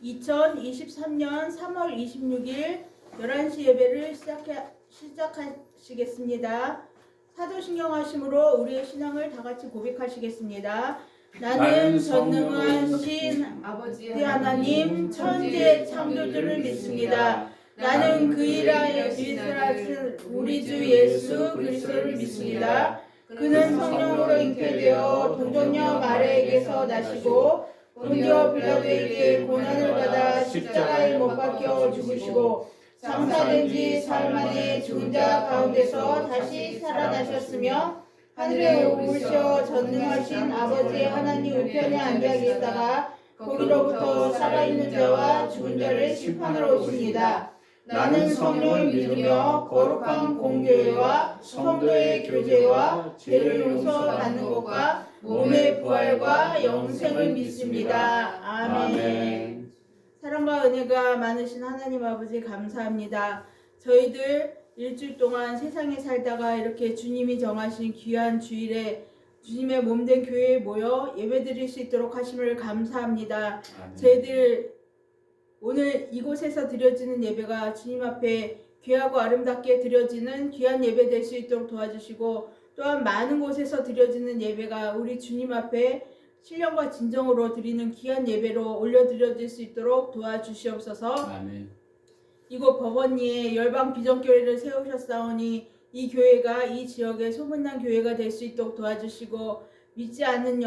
2023년 3월 26일 11시 예배를 시작하시겠습니다. 사도신경 하심으로 우리의 신앙을 다 같이 고백하시겠습니다. 나는 전능한 신 아버지 하나님 천지의 창조주를 믿습니다. 나는 그 일하신 우리 주 예수 그리스도를 믿습니다. 그는 성령으로 잉태되어 동정녀 마리아에게서 나시고 본디오 빌라도에게 고난을 받아 십자가에 못 박혀 죽으시고 장사된 지 사흘 만에 죽은 자 가운데서 다시 살아나셨으며 하늘에 오르셔 전능하신 아버지 하나님 우편에 앉아 계시다가 거기로부터 살아있는 자와 죽은 자를 심판하러 오십니다. 나는 성령을 믿으며 거룩한 공교회와 성도의 교제와 죄를 용서받는 것과 몸의 부활과 영생을 믿습니다. 아멘. 사랑과 은혜가 많으신 하나님 아버지 감사합니다. 저희들 일주일 동안 세상에 살다가 이렇게 주님이 정하신 귀한 주일에 주님의 몸된 교회에 모여 예배드릴 수 있도록 하심을 감사합니다. 아멘. 저희들 오늘 이곳에서 드려지는 예배가 주님 앞에 귀하고 아름답게 드려지는 귀한 예배 될 수 있도록 도와주시고 또한 많은 곳에서 드려지는 예배가 우리 주님 앞에 신령과 진정으로 드리는 귀한 예배로 올려드려질 수 있도록 도와주시옵소서. 아멘. 이곳 법원리에 열방 비전교회를 세우셨사오니 이 교회가 이 지역의 소문난 교회가 될 수 있도록 도와주시고 믿지 않는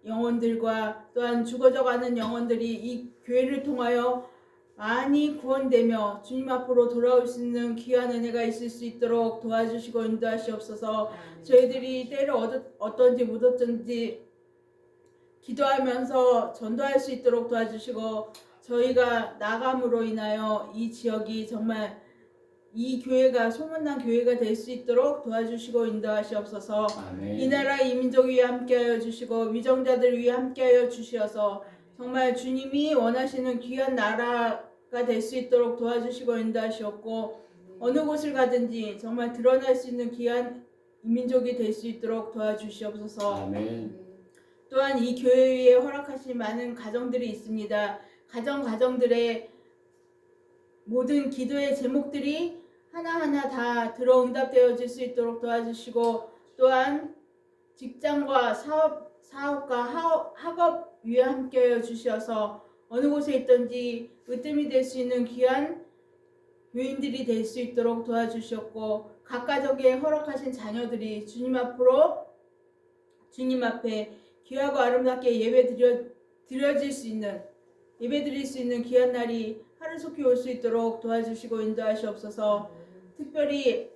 영혼들과 또한 죽어져가는 영혼들이 이 교회를 통하여 많이 구원되며 주님 앞으로 돌아올 수 있는 귀한 은혜가 있을 수 있도록 도와주시고 인도하시옵소서. 저희들이 때를 어떤지 못 어쩐지 기도하면서 전도할 수 있도록 도와주시고 저희가 나감으로 인하여 이 지역이 정말 이 교회가 소문난 교회가 될 수 있도록 도와주시고 인도하시옵소서. 아멘. 이 나라 이 민족 위에 함께하여 주시고 위정자들 위에 함께하여 주시어서 정말 주님이 원하시는 귀한 나라가 될 수 있도록 도와주시고 인도하시옵고 어느 곳을 가든지 정말 드러날 수 있는 귀한 민족이 될 수 있도록 도와주시옵소서. 아멘. 또한 이 교회 위에 허락하신 많은 가정들이 있습니다. 가정들의 모든 기도의 제목들이 하나하나 다 들어 응답되어질 수 있도록 도와주시고 또한 직장과 사업과 학업 위에 함께하여 주셔서 어느 곳에 있든지 으뜸이 될 수 있는 귀한 교인들이 될 수 있도록 도와주셨고 각 가족에 허락하신 자녀들이 주님 앞에 귀하고 아름답게 드려질 수 있는 예배드릴 수 있는 귀한 날이 하루속히 올 수 있도록 도와주시고 인도하시옵소서. 특별히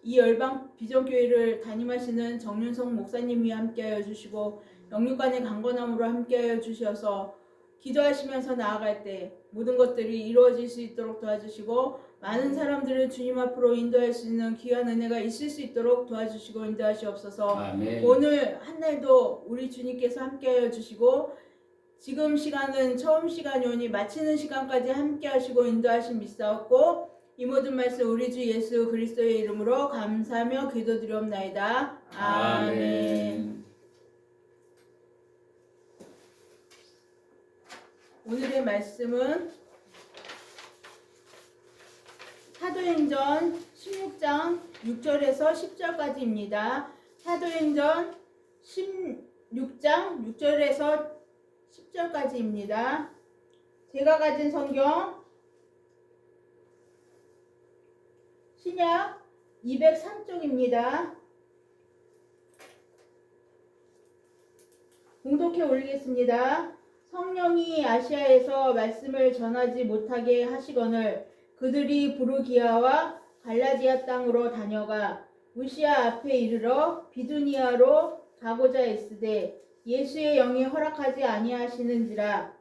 이 열방 비전교회를 담임하시는 정윤성 목사님 위에 함께하여 주시고 영육간의 강건함으로 함께하여 주셔서 기도하시면서 나아갈 때 모든 것들이 이루어질 수 있도록 도와주시고 많은 사람들을 주님 앞으로 인도할 수 있는 귀한 은혜가 있을 수 있도록 도와주시고 인도하시옵소서. 아멘. 오늘 한 날도 우리 주님께서 함께하여 주시고 지금 시간은 처음 시간이오니 마치는 시간까지 함께하시고 인도하신 믿사옵고 이 모든 말씀 우리 주 예수 그리스도의 이름으로 감사하며 기도드리옵나이다. 아멘. 오늘의 말씀은 사도행전 16장 6절에서 10절까지입니다. 사도행전 16장 6절에서 10절까지입니다. 제가 가진 성경 신약 203쪽입니다. 공독해 올리겠습니다. 성령이 아시아에서 말씀을 전하지 못하게 하시거늘 그들이 부르기아와 갈라디아 땅으로 다녀가 무시아 앞에 이르러 비두니아로 가고자 했으되 예수의 영이 허락하지 아니하시는지라.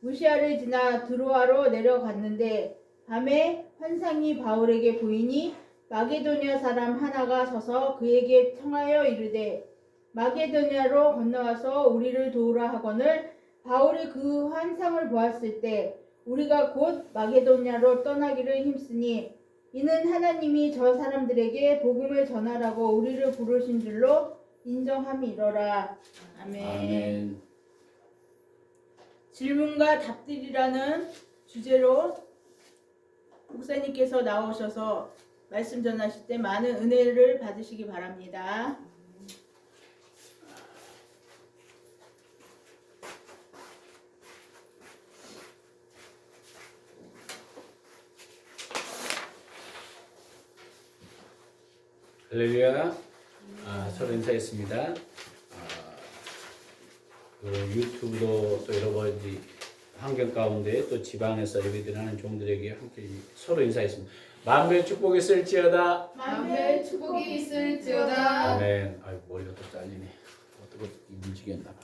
무시아를 지나 드로아로 내려갔는데 밤에 환상이 바울에게 보이니 마게도냐 사람 하나가 서서 그에게 청하여 이르되 마게도냐로 건너와서 우리를 도우라 하거늘 바울이 그 환상을 보았을 때 우리가 곧 마게도냐로 떠나기를 힘쓰니 이는 하나님이 저 사람들에게 복음을 전하라고 우리를 부르신 줄로 인정함이로라. 아멘. 아멘. 질문과 답들이라는 주제로 목사님께서 나오셔서 말씀 전하실 때 많은 은혜를 받으시기 바랍니다. 할렐루야. 서로 인사했습니다. 유튜브도 또 여러 가지 환경 가운데 또 지방에서 예배드리는 종들에게 함께 서로 인사했습니다. 만별 축복이 있을지어다. 만별 축복이 있을지어다. 아멘. 아이고 머리가 또 잘리네. 어떻게 움직였나 봐.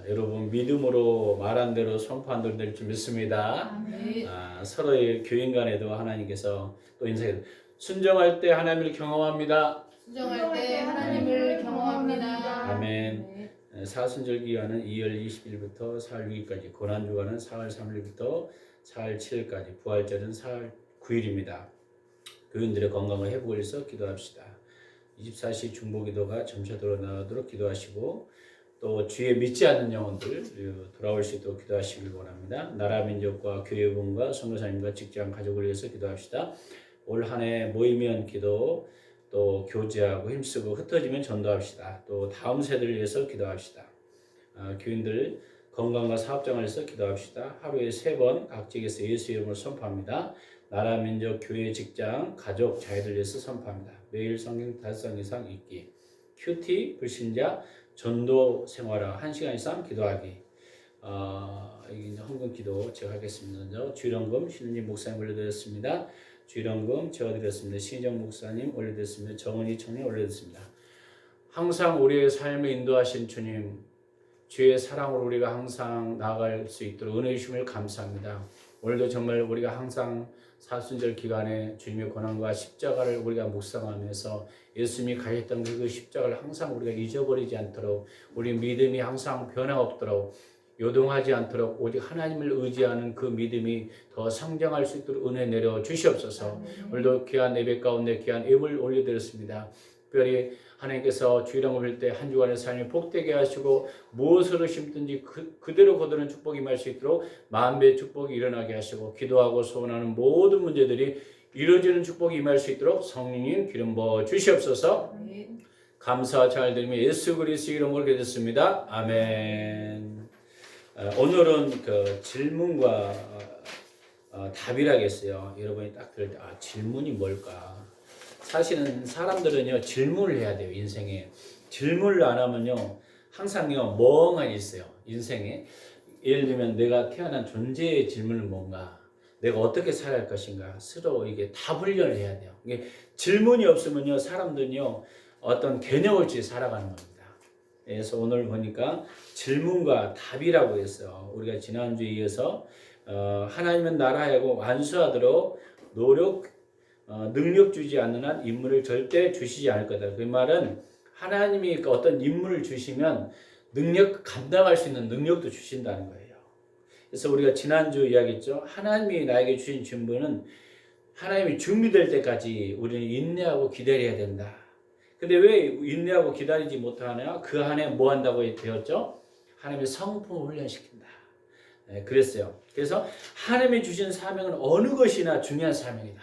여러분 믿음으로 말한 대로 선포한 대로 될 줄 믿습니다. 아멘. 서로의 교인 간에도 하나님께서 또 인사해 순정할 때 하나님을 경험합니다. 순정할 때 하나님을 경험합니다. 아멘. 사순절 기간은 2월 20일부터 4월 6일까지, 고난주간은 4월 3일부터 4월 7일까지, 부활절은 4월 9일입니다. 교인들의 건강을 회복을 위해서 기도합시다. 24시 중보기도가 점차적으로 나오도록 기도하시고 또 주의 믿지 않는 영혼들 돌아올 수 있도록 기도하시길 원합니다. 나라 민족과 교회분과 선교사님과 직장 가족을 위해서 기도합시다. 올 한 해 모이면 기도, 또 교제하고 힘쓰고 흩어지면 전도합시다. 또 다음 세대를 위해서 기도합시다. 교인들 건강과 사업장을 위해서 기도합시다. 하루에 3번 각직에서 예수 이름을 선포합니다. 나라 민족 교회 직장 가족 자녀들 위해서 선포합니다. 매일 성경 5장 이상 읽기, 큐티 불신자 전도 생활화 1시간 이상 기도하기. 이제 헌금 기도 제가 하겠습니다. 주일헌금 신은님 목사님 올려드렸습니다. 주일헌금 제가 드렸습니다. 신정 목사님 올려드렸습니다. 정은희 청년 올려드렸습니다. 항상 우리의 삶에 인도하신 주님, 주의 사랑으로 우리가 항상 나아갈 수 있도록 은혜 주심을 감사합니다. 오늘도 정말 우리가 항상 사순절 기간에 주님의 고난과 십자가를 우리가 묵상하면서 예수님이 가셨던 그 십자가를 항상 우리가 잊어버리지 않도록, 우리 믿음이 항상 변함없도록, 요동하지 않도록 오직 하나님을 의지하는 그 믿음이 더 성장할 수 있도록 은혜 내려 주시옵소서. 오늘도 귀한 예배 가운데 귀한 예물 올려드렸습니다. 특별히 하나님께서 주일을 볼 때 한 주간의 삶이 복되게 하시고 무엇으로 심든지 그대로 거두는 축복이 임할 수 있도록 만배의 축복이 일어나게 하시고 기도하고 소원하는 모든 문제들이 이루어지는 축복이 임할 수 있도록 성령님 기름 부어 주시옵소서. 감사와 잘 드리며 예수 그리스도 이름으로 기도했습니다. 아멘. 오늘은 그 질문과 답이라겠어요. 여러분이 딱 들을 때 질문이 뭘까? 사실은 사람들은요 질문을 해야 돼요. 인생에 질문을 안 하면요 항상요 멍하니 있어요. 인생에 예를 들면 내가 태어난 존재의 질문은 뭔가, 내가 어떻게 살아갈 것인가, 스스로 이게 답 훈련을 해야 돼요. 이게 질문이 없으면요 사람들은요 어떤 개념 없이 살아가는 겁니다. 그래서 오늘 보니까 질문과 답이라고 했어요. 우리가 지난주에 이어서 하나님은 나라하고 완수하도록 능력 주지 않는 한 임무를 절대 주시지 않을 거다. 그 말은 하나님이 어떤 임무를 주시면 감당할 수 있는 능력도 주신다는 거예요. 그래서 우리가 지난주 이야기했죠. 하나님이 나에게 주신 직분은 하나님이 준비될 때까지 우리는 인내하고 기다려야 된다. 근데 왜 인내하고 기다리지 못하냐? 그 안에 뭐 한다고 되었죠? 하나님의 성품을 훈련시킨다. 네, 그랬어요. 그래서 하나님이 주신 사명은 어느 것이나 중요한 사명이다.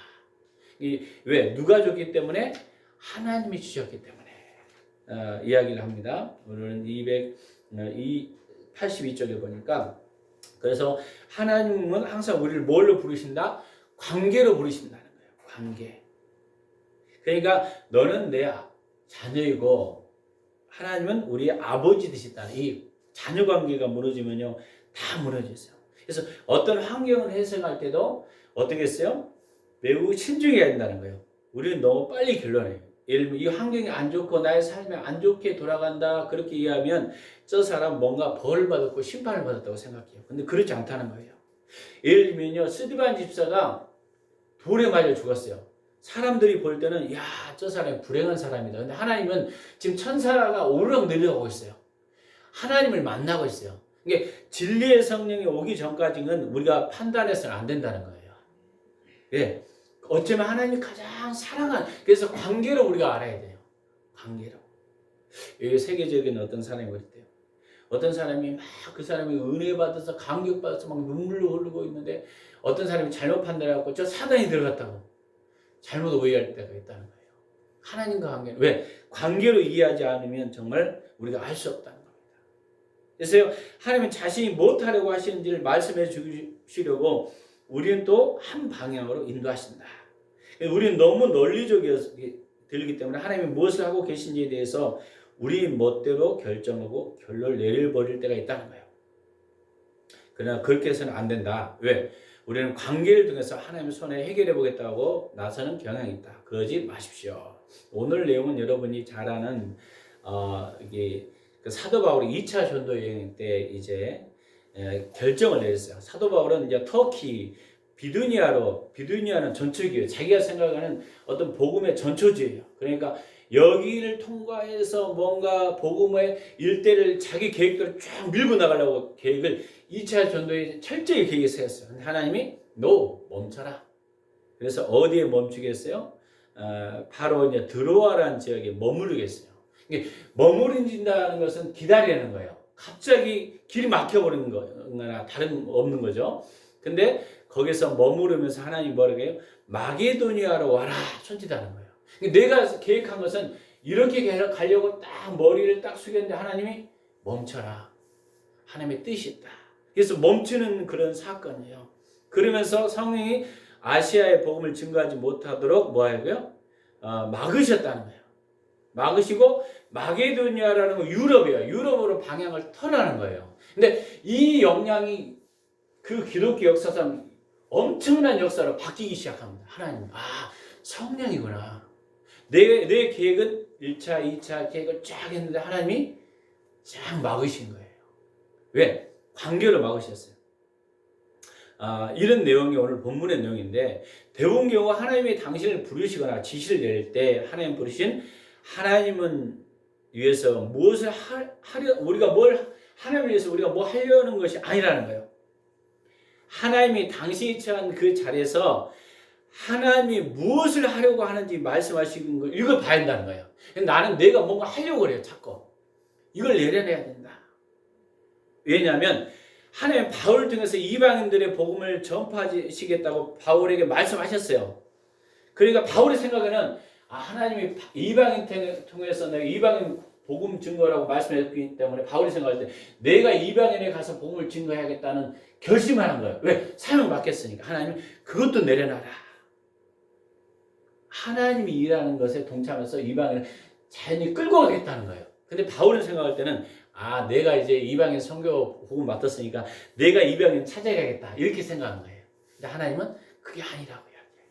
왜? 누가 줬기 때문에? 하나님이 주셨기 때문에 이야기를 합니다. 오늘은 282쪽에 보니까 그래서 하나님은 항상 우리를 뭘로 부르신다? 관계로 부르신다는 거예요. 관계. 그러니까 너는 내 자녀이고 하나님은 우리의 아버지 되시다. 이 자녀 관계가 무너지면요 다 무너졌어요. 그래서 어떤 환경을 해석할 때도 어떻게 했어요? 매우 신중해야 된다는 거예요. 우리는 너무 빨리 결론해요. 예를 들면 이 환경이 안 좋고 나의 삶이 안 좋게 돌아간다 그렇게 이해하면 저 사람 뭔가 벌을 받았고 심판을 받았다고 생각해요. 근데 그렇지 않다는 거예요. 예를 들면요 스데반 집사가 돌에 맞아 죽었어요. 사람들이 볼 때는 야, 저 사람이 불행한 사람이다. 근데 하나님은 지금 천사가 오르락 내려가고 있어요. 하나님을 만나고 있어요. 이게 진리의 성령이 오기 전까지는 우리가 판단해서는 안 된다는 거예요. 예. 어쩌면 하나님이 가장 사랑하는, 그래서 관계로 우리가 알아야 돼요. 관계로. 이게 세계적인 어떤 사람이 그랬대요. 어떤 사람이 막 그 사람이 은혜 받아서 감격 받아서 막 눈물로 흐르고 있는데 어떤 사람이 잘못 판단해갖고 저 사단이 들어갔다고 잘못 오해할 때가 있다는 거예요. 하나님과 관계 왜 관계로 이해하지 않으면 정말 우리가 알 수 없다는 겁니다. 그래서 하나님은 자신이 무엇하려고 하시는지를 말씀해 주시려고 우리는 또 한 방향으로 인도하신다. 우리는 너무 논리적이 들리기 때문에 하나님이 무엇을 하고 계신지에 대해서 우리 멋대로 결정하고 결론을 내려버릴 때가 있다는 거예요. 그러나 그렇게 해서는 안 된다. 왜? 우리는 관계를 통해서 하나님의 손에 해결해 보겠다고 나서는 경향이 있다. 그러지 마십시오. 오늘 내용은 여러분이 잘 아는 이게 그 사도 바울이 2차 전도 여행 때 이제 결정을 내렸어요. 사도 바울은 이제 터키 비두니아는 전초기예요. 자기가 생각하는 어떤 복음의 전초지예요. 그러니까 여기를 통과해서 뭔가 복음의 일대를 자기 계획대로 쫙 밀고 나가려고 계획을 2차 전도에 철저히 계획을 세웠어요. 근데 하나님이 멈춰라. 그래서 어디에 멈추게 했어요? 바로 이제 드로아라는 지역에 머무르게 했어요. 머무른다는 것은 기다리는 거예요. 갑자기 길이 막혀버리는 거나 다른 없는 거죠. 근데 거기서 머무르면서 하나님이 뭐라고 해요? 마게도니아로 와라 손짓하는 거예요. 내가 계획한 것은 이렇게 가려고 딱 머리를 딱 숙였는데 하나님이 멈춰라. 하나님의 뜻이 있다. 그래서 멈추는 그런 사건이에요. 그러면서 성령이 아시아의 복음을 증거하지 못하도록 뭐 하고요? 막으셨다는 거예요. 막으시고 마게도니아라는 건 유럽이에요. 유럽으로 방향을 턴하는 거예요. 근데 이 영향이 그 기독교 역사상 엄청난 역사로 바뀌기 시작합니다. 하나님, 성령이구나. 내 계획은 1차, 2차 계획을 쫙 했는데 하나님이 쫙 막으신 거예요. 왜? 관계로 막으셨어요. 이런 내용이 오늘 본문의 내용인데 대부분 경우 하나님이 당신을 부르시거나 지시를 내릴 때 하나님 부르신 하나님은 위해서 무엇을 하나님을 위해서 우리가 뭐 하려는 것이 아니라는 거예요. 하나님이 당신이 처한 그 자리에서 하나님이 무엇을 하려고 하는지 말씀하시는 걸 읽어봐야 한다는 거예요. 나는 내가 뭔가 하려고 그래요. 자꾸. 이걸 내려내야 된다. 왜냐하면 하나님 바울을 통해서 이방인들의 복음을 전파하시겠다고 바울에게 말씀하셨어요. 그러니까 바울의 생각에는 하나님이 이방인 통해서 내가 이방인 복음 증거라고 말씀했기 때문에 바울이 생각할 때 내가 이방인에 가서 복음을 증거해야겠다는 결심을 하는 거예요. 왜? 사명을 맡겼으니까. 하나님은 그것도 내려놔라. 하나님이 일하는 것에 동참해서 이방인을 자연히 끌고 가겠다는 거예요. 근데 바울은 생각할 때는 내가 이제 이방인 선교 복음 맡았으니까 내가 이방인 찾아가야겠다. 이렇게 생각한 거예요. 근데 하나님은 그게 아니라고 이야기해요.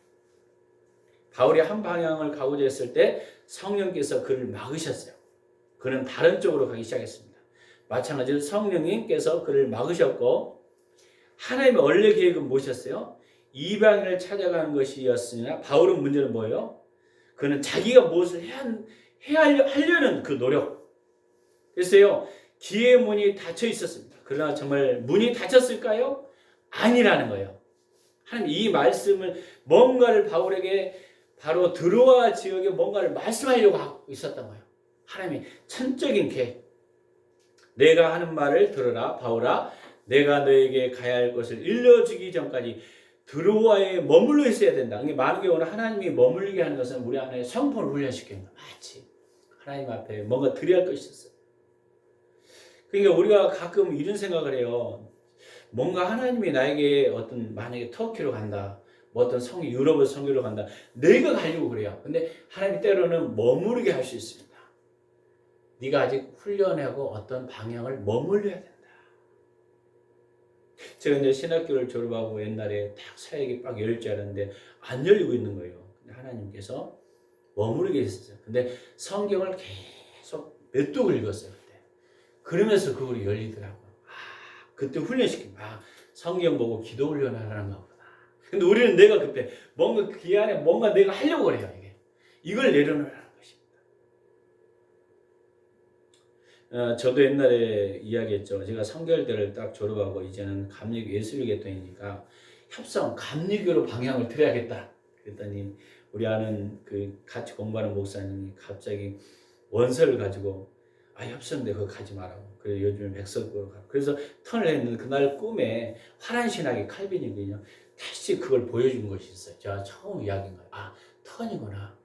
바울이 한 방향을 가고자 했을 때 성령께서 그를 막으셨어요. 그는 다른 쪽으로 가기 시작했습니다. 마찬가지로 성령님께서 그를 막으셨고 하나님의 원래 계획은 무엇이었어요? 이방인을 찾아가는 것이었으나 바울은 문제는 뭐예요? 그는 자기가 무엇을 하려는 그 노력. 그래서요. 기회의 문이 닫혀 있었습니다. 그러나 정말 문이 닫혔을까요? 아니라는 거예요. 하나님 이 말씀을 뭔가를 바울에게 바로 드로아 지역에 뭔가를 말씀하려고 하고 있었던 거예요. 하나님이 천적인 계획. 내가 하는 말을 들어라 바울아. 내가 너에게 가야 할 것을 일러주기 전까지 드로아에 머물러 있어야 된다. 많은 경우는 하나님이 머물게 하는 것은 우리 안에 성품을 훈련시키는 거예요. 마치 하나님 앞에 뭔가 드려야 할 것이 있어요. 그러니까 우리가 가끔 이런 생각을 해요. 뭔가 하나님이 나에게 만약에 터키로 간다. 어떤 유럽을 선교로 간다. 내가 가려고 그래요. 근데 하나님이 때로는 머무르게 할 수 있습니다. 네가 아직 훈련하고 어떤 방향을 머물러야 된다. 제가 이제 신학교를 졸업하고 옛날에 딱 사역이 빡 열릴 줄 알았는데 안 열리고 있는 거예요. 근데 하나님께서 머무르게 했었어요. 근데 성경을 계속 몇 독을 읽었어요. 그때. 그러면서 그걸이 열리더라고요. 그때 훈련시킨 성경 보고 기도 훈련하라는 거구나. 근데 우리는 내가 그때 뭔가 그 안에 뭔가 내가 하려고 그래요. 이걸 내려놓으라는 것입니다. 저도 옛날에 이야기했죠. 제가 성결대를 딱 졸업하고 이제는 감리교 예술계통이니까 감리교로 방향을 틀어야겠다. 그랬더니 우리 아는 그 같이 공부하는 목사님이 갑자기 원서를 가지고 많이 없었는데 그거 가지 말라고. 그래 요즘에 백석으로 가. 그래서 턴을 했는데 그날 꿈에 화난 신학의 칼빈이거든요. 다시 그걸 보여준 것이 있어요. 제가 처음 이야기인 거예요. 아, 턴이구나.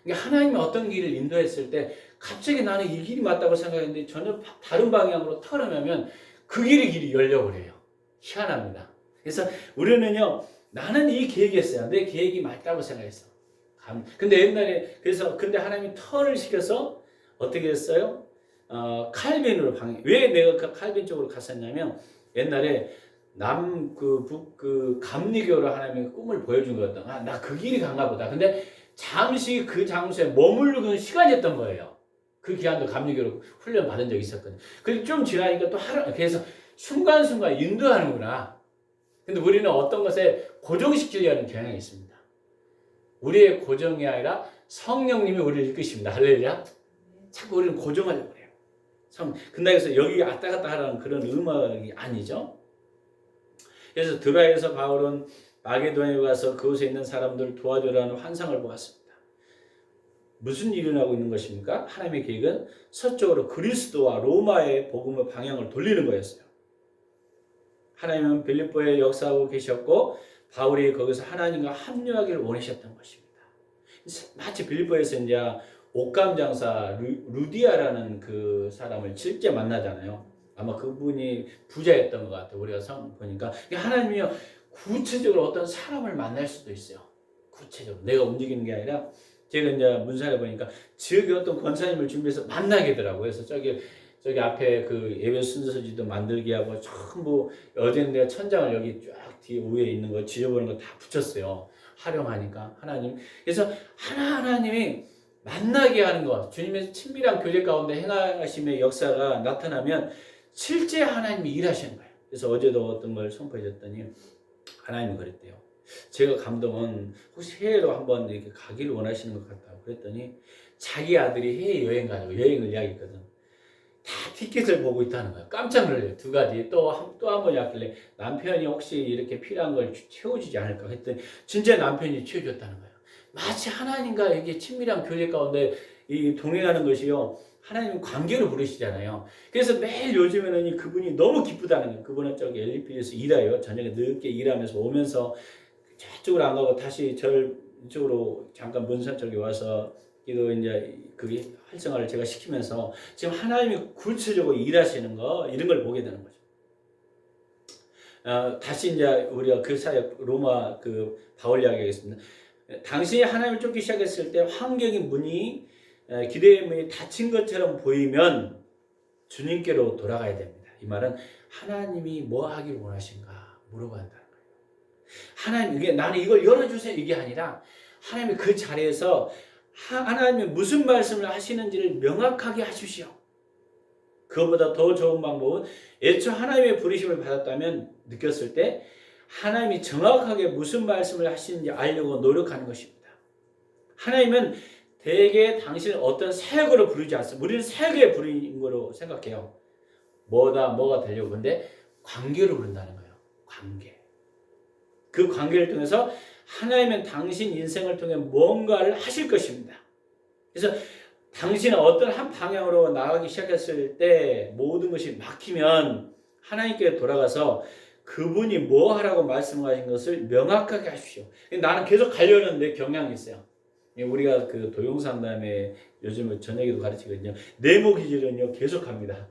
그러니까 하나님이 어떤 길을 인도했을 때 갑자기 나는 이 길이 맞다고 생각했는데 전혀 다른 방향으로 턴하면 그 길이 열려버려요. 희한합니다. 그래서 우리는요, 나는 이 계획이었어요. 내 계획이 맞다고 생각했어. 근데 옛날에 근데 하나님이 턴을 시켜서 어떻게 했어요? 칼빈으로 왜 내가 그 칼빈 쪽으로 갔었냐면 옛날에 북 감리교로 하나님의 꿈을 보여준 거였던. 나 그 길이 간가 보다. 근데 잠시 그 장소에 머무르는 시간이었던 거예요. 그 기간도 감리교로 훈련 받은 적이 있었거든요. 그리고 좀 지나니까 또 그래서 순간순간 인도하는구나. 근데 우리는 어떤 것에 고정시키려는 경향이 있습니다. 우리의 고정이 아니라 성령님이 우리를 이끄십니다. 할렐루야. 자꾸 우리는 고정하려고 해요. 근데 여기 왔다 갔다 하라는 그런 음악이 아니죠. 그래서 드라에서 바울은 마게도냐에 가서 그곳에 있는 사람들을 도와주라는 환상을 보았습니다. 무슨 일이 일어나고 있는 것입니까? 하나님의 계획은 서쪽으로 그리스도와 로마의 복음의 방향을 돌리는 거였어요. 하나님은 빌립보에 역사하고 계셨고 바울이 거기서 하나님과 합류하기를 원하셨던 것입니다. 마치 빌립보에서 이제 옷감 장사 루디아라는 그 사람을 실제 만나잖아요. 아마 그분이 부자였던 것 같아요. 우리가 보니까 하나님이요 구체적으로 어떤 사람을 만날 수도 있어요. 구체적으로 내가 움직이는 게 아니라 제가 이제 문사를 보니까 지역의 어떤 권사님을 준비해서 만나게 되더라고요. 그래서 저기 앞에 그 예배 순서지도 만들게 하고 전부 어제는 내가 천장을 여기 쫙 뒤에 위에 있는 거 지저분한 거 다 붙였어요. 활용하니까 하나님. 그래서 하나님이 만나게 하는 것, 주님의 친밀한 교제 가운데 행하심의 역사가 나타나면 실제 하나님이 일하시는 거예요. 그래서 어제도 어떤 걸 선포해 줬더니 하나님이 그랬대요. 제가 감동은 혹시 해외로 한번 이렇게 가기를 원하시는 것 같다고 그랬더니 자기 아들이 해외 여행 가자고 여행을 이야기했거든. 다 티켓을 보고 있다는 거예요. 깜짝 놀래요. 두 가지 또 한 번 이야기했길래 남편이 혹시 이렇게 필요한 걸 채워주지 않을까 했더니 진짜 남편이 채워줬다는 거예요. 마치 하나님과 이게 친밀한 교제 가운데 이 동행하는 것이요. 하나님 관계로 부르시잖아요. 그래서 매일 요즘에는 그분이 너무 기쁘다는 거예요. 그분은 저기 엘리피에서 일해요. 저녁에 늦게 일하면서 오면서 저쪽으로 안 가고 다시 이쪽으로 잠깐 문산 쪽에 와서 기도 이제 그게 활성화를 제가 시키면서 지금 하나님이 구체적으로 일하시는 거 이런 걸 보게 되는 거죠. 다시 이제 우리가 그 사역 로마 그 바울 이야기하겠습니다. 당신이 하나님을 쫓기 시작했을 때 환경의 문이 기대의 문이 닫힌 것처럼 보이면 주님께로 돌아가야 됩니다. 이 말은 하나님이 뭐 하길 원하신가 물어봐야 한다는 거예요. 하나님, 나는 이걸 열어주세요 이게 아니라 하나님이 그 자리에서 하나님이 무슨 말씀을 하시는지를 명확하게 하십시오. 그것보다 더 좋은 방법은 애초 하나님의 부르심을 받았다면 느꼈을 때 하나님이 정확하게 무슨 말씀을 하시는지 알려고 노력하는 것입니다. 하나님은 대개 당신을 어떤 사역으로 부르지 않습니다. 우리는 사역에 부르는 거로 생각해요. 뭐가 되려고. 근데 관계로 부른다는 거예요. 관계. 그 관계를 통해서 하나님은 당신 인생을 통해 뭔가를 하실 것입니다. 그래서 당신은 어떤 한 방향으로 나가기 시작했을 때 모든 것이 막히면 하나님께 돌아가서 그분이 뭐 하라고 말씀하신 것을 명확하게 하십시오. 나는 계속 가려는데 경향이 있어요. 우리가 그 도용상담에 요즘 저녁에도 가르치거든요. 네모기질은요 계속 합니다.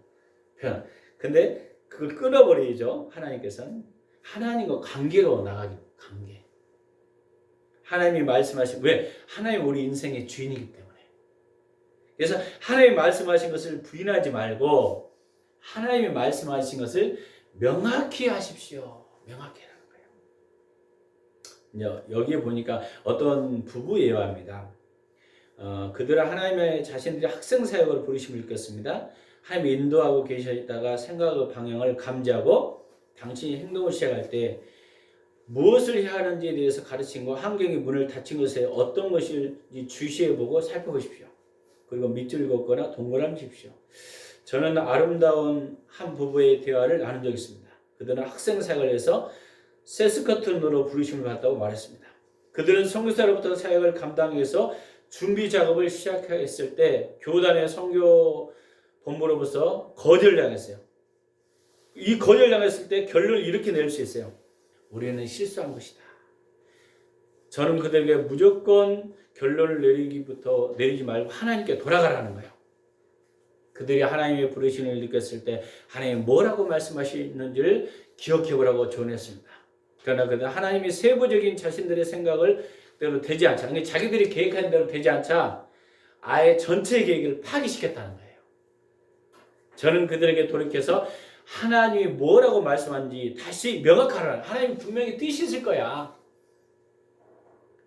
근데 그걸 끊어버리죠. 하나님께서는 하나님과 관계로 나가기. 관계. 하나님이 말씀하신 왜? 하나님 우리 인생의 주인이기 때문에. 그래서 하나님이 말씀하신 것을 부인하지 말고 하나님이 말씀하신 것을 명확히 하십시오. 명확히 하는 거예요. 여기에 보니까 어떤 부부 예화입니다. 그들은 하나님의 자신들이 학생 사역을 부르심을 느꼈습니다. 하나님이 인도하고 계시다가 생각의 방향을 감지하고 당신이 행동을 시작할 때 무엇을 해야 하는지에 대해서 가르친 거, 환경의 문을 닫힌 것에 어떤 것인지 주시해보고 살펴보십시오. 그리고 밑줄 긋거나 동그라미십시오. 저는 아름다운 한 부부의 대화를 나눈 적이 있습니다. 그들은 학생 사역을 해서 세스커튼으로 부르심을 받았다고 말했습니다. 그들은 선교사로부터 사역을 감당해서 준비 작업을 시작했을 때 교단의 선교 본부로부터 거절당했어요. 이 거절당했을 때 결론을 이렇게 낼 수 있어요. 우리는 실수한 것이다. 저는 그들에게 무조건 결론을 내리지 말고 하나님께 돌아가라는 거예요. 그들이 하나님의 부르심을 느꼈을 때 하나님이 뭐라고 말씀하시는지를 기억해 보라고 조언했습니다. 그러나 그들은 하나님이 세부적인 자신들의 생각을 대로 되지 않자, 그러니까 자기들이 계획한 대로 되지 않자 아예 전체 계획을 파기시켰다는 거예요. 저는 그들에게 돌이켜서 하나님이 뭐라고 말씀하는지 다시 명확하라. 하나님 분명히 뜻이 있을 거야.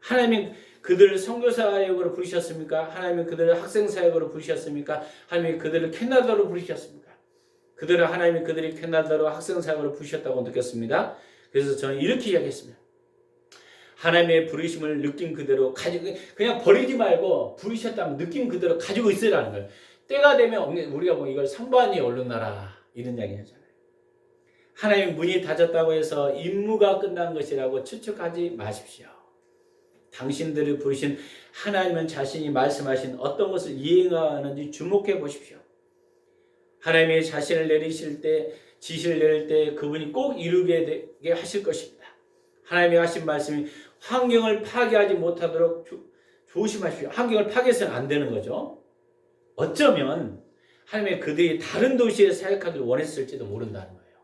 하나님이 그들을 선교사역으로 부르셨습니까? 하나님이 그들을 학생사역으로 부르셨습니까? 하나님이 그들을 캐나다로 부르셨습니까? 하나님이 그들이 캐나다로 학생사역으로 부르셨다고 느꼈습니다. 그래서 저는 이렇게 이야기했습니다. 하나님의 부르심을 느낀 그대로 가지고, 그냥 버리지 말고 부르셨다면 느낀 그대로 가지고 있으라는 거예요. 때가 되면 우리가 뭐 이걸 성반이 얼른나라 이런 이야기 하잖아요. 하나님 문이 닫았다고 해서 임무가 끝난 것이라고 추측하지 마십시오. 당신들을 부르신 하나님은 자신이 말씀하신 어떤 것을 이행하는지 주목해 보십시오. 하나님이 자신을 지시를 내릴 때 그분이 꼭 이루게 되게 하실 것입니다. 하나님이 하신 말씀이 환경을 파괴하지 못하도록 조심하십시오. 환경을 파괴해서는 안 되는 거죠. 어쩌면 하나님이 그들이 다른 도시에 사역하기를 원했을지도 모른다는 거예요.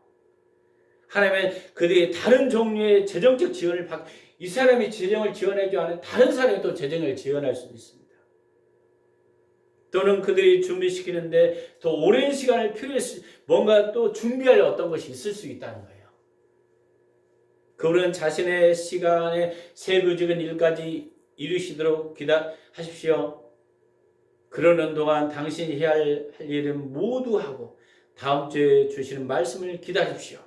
하나님은 그들이 다른 종류의 재정적 지원을 이 사람이 재정을 지원해주지 않은 다른 사람이 또 재정을 지원할 수도 있습니다. 또는 그들이 준비시키는데 더 오랜 시간을 필요해서 뭔가 또 준비할 어떤 것이 있을 수 있다는 거예요. 그분은 자신의 시간에 세부적인 일까지 이루시도록 기다하십시오. 그러는 동안 당신이 해야 할 일은 모두 하고 다음 주에 주시는 말씀을 기다리십시오.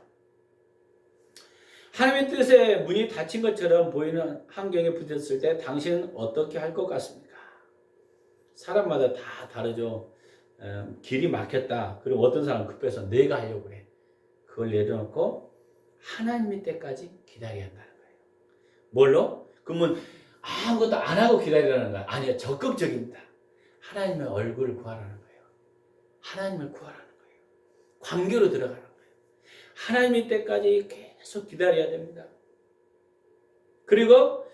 하나님의 뜻에 문이 닫힌 것처럼 보이는 환경에 부딪혔을 때 당신은 어떻게 할 것 같습니까? 사람마다 다 다르죠. 길이 막혔다. 그리고 어떤 사람은 급해서 내가 하려고 그래. 그걸 내려놓고 하나님의 때까지 기다려야 한다는 거예요. 뭘로? 그러면 아무것도 안 하고 기다리라는 거야. 아니요. 적극적입니다. 하나님의 얼굴을 구하라는 거예요. 하나님을 구하라는 거예요. 관계로 들어가는 거예요. 하나님의 때까지 계속 기다려야 됩니다. 그리고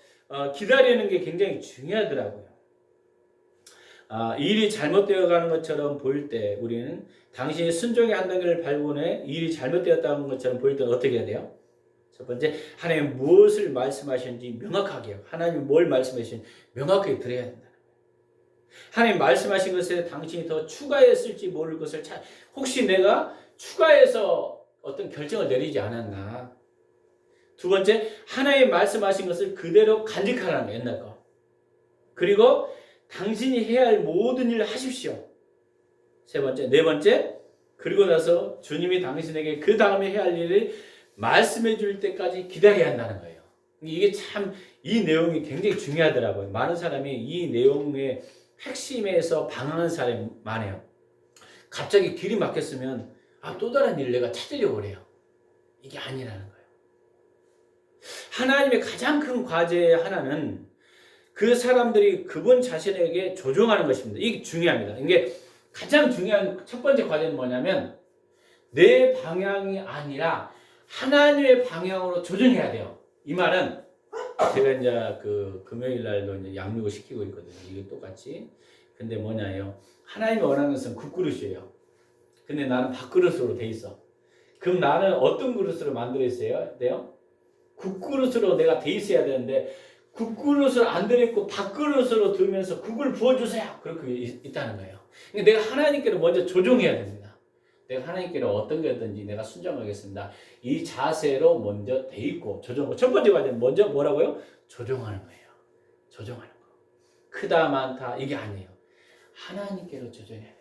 기다리는 게 굉장히 중요하더라고요. 일이 잘못되어 가는 것처럼 보일 때 우리는 당신이 순종의 한 단계를 밟고는 일이 잘못되었다는 것처럼 보일 때는 어떻게 해야 돼요? 첫 번째, 하나님 무엇을 말씀하시는지 명확하게 해요. 하나님 뭘 말씀하시는지 명확하게 들어야 된다. 하나님 말씀하신 것에 당신이 더 추가했을지 모를 것을 혹시 내가 추가해서 어떤 결정을 내리지 않았나. 두 번째, 하나님 말씀하신 것을 그대로 간직하라는 거예요. 옛날 거. 그리고 당신이 해야 할 모든 일을 하십시오. 세 번째, 네 번째, 그리고 나서 주님이 당신에게 그 다음에 해야 할 일을 말씀해 줄 때까지 기다려야 한다는 거예요. 이게 참 이 내용이 굉장히 중요하더라고요. 많은 사람이 이 내용의 핵심에서 방황하는 사람이 많아요. 갑자기 길이 막혔으면 또 다른 일을 내가 찾으려고 그래요. 이게 아니라는 거예요. 하나님의 가장 큰 과제 하나는 그 사람들이 그분 자신에게 조종하는 것입니다. 이게 중요합니다. 이게 가장 중요한 첫 번째 과제는 뭐냐면 내 방향이 아니라 하나님의 방향으로 조정해야 돼요. 이 말은 제가 이제 그 금요일 날도 이제 양육을 시키고 있거든요. 이게 똑같이. 근데 뭐냐요? 하나님이 원하는 것은 국그릇이에요. 근데 나는 밥그릇으로 돼 있어. 그럼 나는 어떤 그릇으로 만들어 있어야 돼요? 국그릇으로 내가 돼 있어야 되는데 국그릇을 안 들어있고 밥그릇으로 들면서 국을 부어주세요. 그렇게 있다는 거예요. 그러니까 내가 하나님께로 먼저 조종해야 됩니다. 내가 하나님께로 어떤 거든지 내가 순종하겠습니다. 이 자세로 먼저 돼 있고 조종하고 첫 번째 과제는 먼저 뭐라고요? 조종하는 거예요. 조종하는 거. 크다 많다 이게 아니에요. 하나님께로 조종해야 됩니다.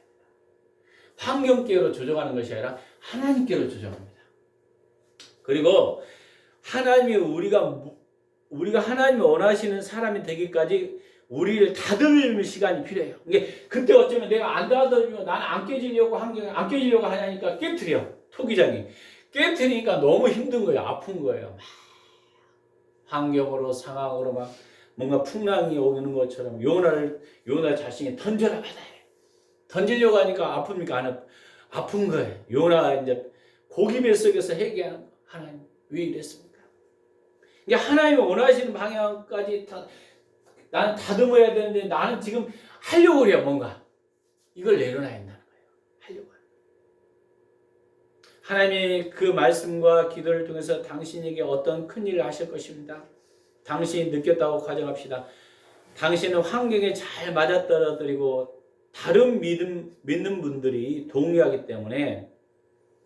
환경께로 조종하는 것이 아니라 하나님께로 조종합니다. 그리고 하나님이 우리가 하나님이 원하시는 사람이 되기까지 우리를 다듬을 시간이 필요해요. 이게 그때 어쩌면 내가 안 다듬으면 나는 안 깨지려고 안 깨지려고 하냐니까 깨트려. 토기장이 깨트리니까 너무 힘든 거예요. 아픈 거예요. 막 환경으로 상황으로 막 뭔가 풍랑이 오는 것처럼 요나 자신이 던져라 바다에. 던지려고 하니까 아픕니까? 안 아픈 거예요. 요나 이제 고기 뱃속에서 회개한 하나님 왜 이랬습니까? 이게 하나님이 원하시는 방향까지 나는 다듬어야 되는데 나는 지금 하려고 그래요. 뭔가 이걸 내려놔야 한다는 거예요. 하려고. 하나님이 그 말씀과 기도를 통해서 당신에게 어떤 큰 일을 하실 것입니다. 당신이 느꼈다고 가정합시다. 당신은 환경에 잘 맞아떨어뜨리고 다른 믿는 분들이 동의하기 때문에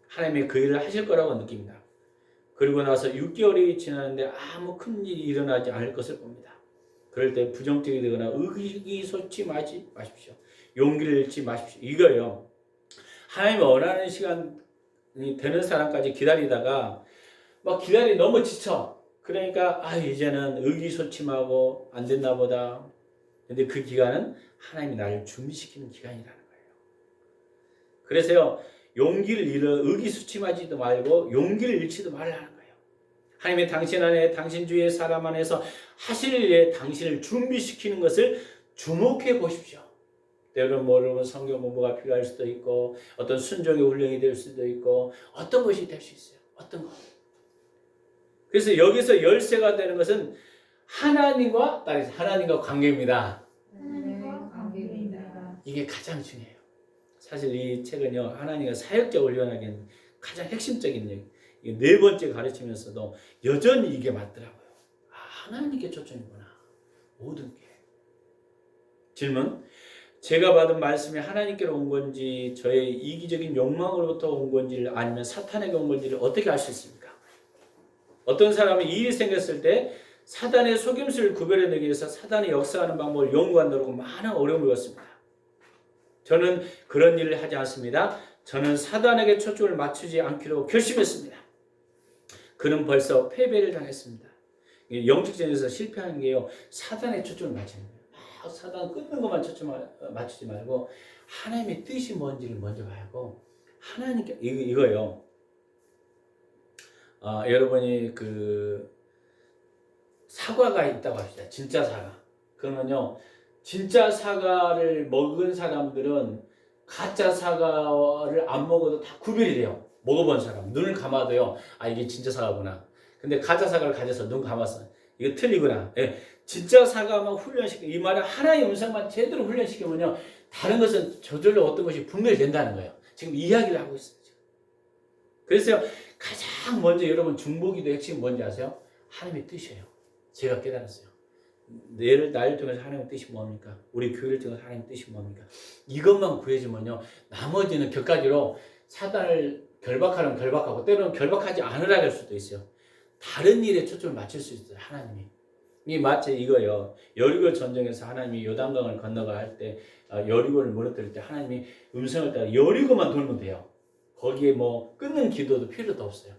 하나님이 그 일을 하실 거라고 느낍니다. 그리고 나서 6개월이 지났는데 아무 큰 일이 일어나지 않을 것을 봅니다. 그럴 때 부정적이 되거나 의기소침하지 마십시오. 용기를 잃지 마십시오. 이거요. 하나님이 원하는 시간이 되는 사람까지 기다리다가 막 기다리 너무 지쳐. 그러니까 이제는 의기소침하고 안 됐나 보다. 근데 그 기간은 하나님이 나를 준비시키는 기간이라는 거예요. 그래서요. 용기를 잃어 의기소침하지도 말고 용기를 잃지도 말라는 거예요. 하나님의 당신 안에 당신 주위의 사람 안에서 하실 일에 당신을 준비시키는 것을 주목해 보십시오. 때로는 모르면 성경 공부가 필요할 수도 있고 어떤 순종의 훈련이 될 수도 있고 어떤 것이 될 수 있어요. 어떤 것. 그래서 여기서 열쇠가 되는 것은 하나님과 관계입니다. 하나님과 관계입니다. 이게 가장 중요해요. 사실 이 책은요, 하나님과 사역자 훈련하기엔 가장 핵심적인 얘기. 이게 네 번째 가르치면서도 여전히 이게 맞더라고요. 하나님께 초점이구나. 모든 게. 질문. 제가 받은 말씀이 하나님께로 온 건지 저의 이기적인 욕망으로부터 온 건지를 아니면 사탄에게 온 건지를 어떻게 알 수 있습니까? 어떤 사람은 일이 생겼을 때 사단의 속임수를 구별해내기 위해서 사단이 역사하는 방법을 연구한다고 많은 어려움을 겪습니다. 저는 그런 일을 하지 않습니다. 저는 사단에게 초점을 맞추지 않기로 결심했습니다. 그는 벌써 패배를 당했습니다. 영적전에서 실패하는 게요. 사단의 초점을 맞추는 거예요. 사단 끊는 것만 초점을 맞추지 말고 하나님의 뜻이 뭔지를 먼저 봐야고 하나님께 이거요. 여러분이 그 사과가 있다고 합시다. 진짜 사과. 그러면요. 진짜 사과를 먹은 사람들은 가짜 사과를 안 먹어도 다 구별이 돼요. 먹어본 사람. 눈을 감아도요. 이게 진짜 사과구나. 근데 가짜 사과를 가져서 눈 감았어. 이거 틀리구나. 예. 진짜 사과만 훈련시켜. 이 말은 하나의 음성만 제대로 훈련시키면요. 다른 것은 저절로 어떤 것이 분별이 된다는 거예요. 지금 이야기를 하고 있어요. 그래서 가장 먼저 여러분 중보기도의 핵심이 뭔지 아세요? 하나님의 뜻이에요. 제가 깨달았어요. 나를 통해서 하나님의 뜻이 뭡니까? 우리 교회를 통해서 하나님의 뜻이 뭡니까? 이것만 구해지면요. 나머지는 격가지로 사단을 결박하려면 결박하고 때로는 결박하지 않으라 할 수도 있어요. 다른 일에 초점을 맞출 수 있어요. 하나님이. 이 마치 이거요. 여리고 전쟁에서 하나님이 요단강을 건너가 할 때 여리고를 무너뜨릴 때 하나님이 음성을 따라 여리고만 돌면 돼요. 거기에 뭐 끊는 기도도 필요도 없어요.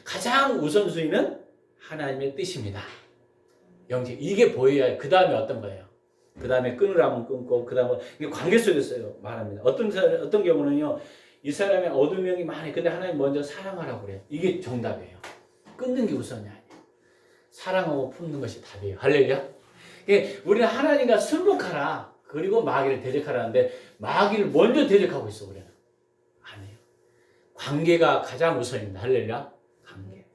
가장 우선순위는 하나님의 뜻입니다. 영적 이게 보여야 그 다음에 어떤 거예요? 그 다음에 끊으라면 끊고 그 다음에 관계 속에서 말합니다. 어떤 경우는요. 이 사람의 어두명이 많이 근데 하나님 먼저 사랑하라고 그래요. 이게 정답이에요. 끊는 게 우선이 아니에요. 사랑하고 품는 것이 답이에요. 할렐루야. 우리는 하나님과 승복하라. 그리고 마귀를 대적하라는데 마귀를 먼저 대적하고 있어 우리는. 아니에요. 관계가 가장 우선입니다. 할렐루야. 관계.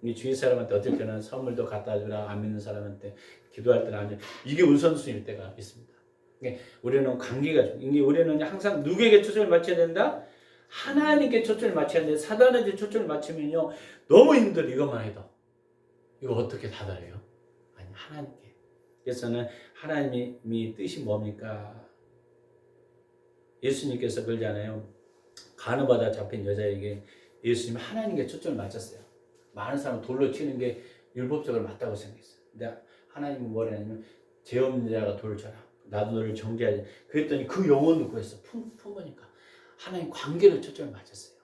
이 주위 사람한테 어떨 때는 선물도 갖다 주라. 안 믿는 사람한테 기도할 때는 안 줘. 이게 우선순위일 때가 있습니다. 우리는 관계가 중요해요. 이게 우리는 항상 누구에게 초점을 맞춰야 된다? 하나님께 초점을 맞춰야 되는데 사단에게 초점을 맞추면요. 너무 힘들어 이것만 해도. 이거 어떻게 다다래요? 아니 하나님께. 그래서 저는 하나님이 뜻이 뭡니까? 예수님께서 그러잖아요. 간음하다 잡힌 여자에게 예수님이 하나님께 초점을 맞췄어요. 많은 사람은 돌로 치는 게 율법적으로 맞다고 생각했어요. 근데 하나님은 뭐라냐면 죄 없는 자가 돌을 쳐라. 나도 너를 정죄하지. 그랬더니 그 영혼도 구했어. 품으니까. 하나님 관계를 초점을 맞췄어요.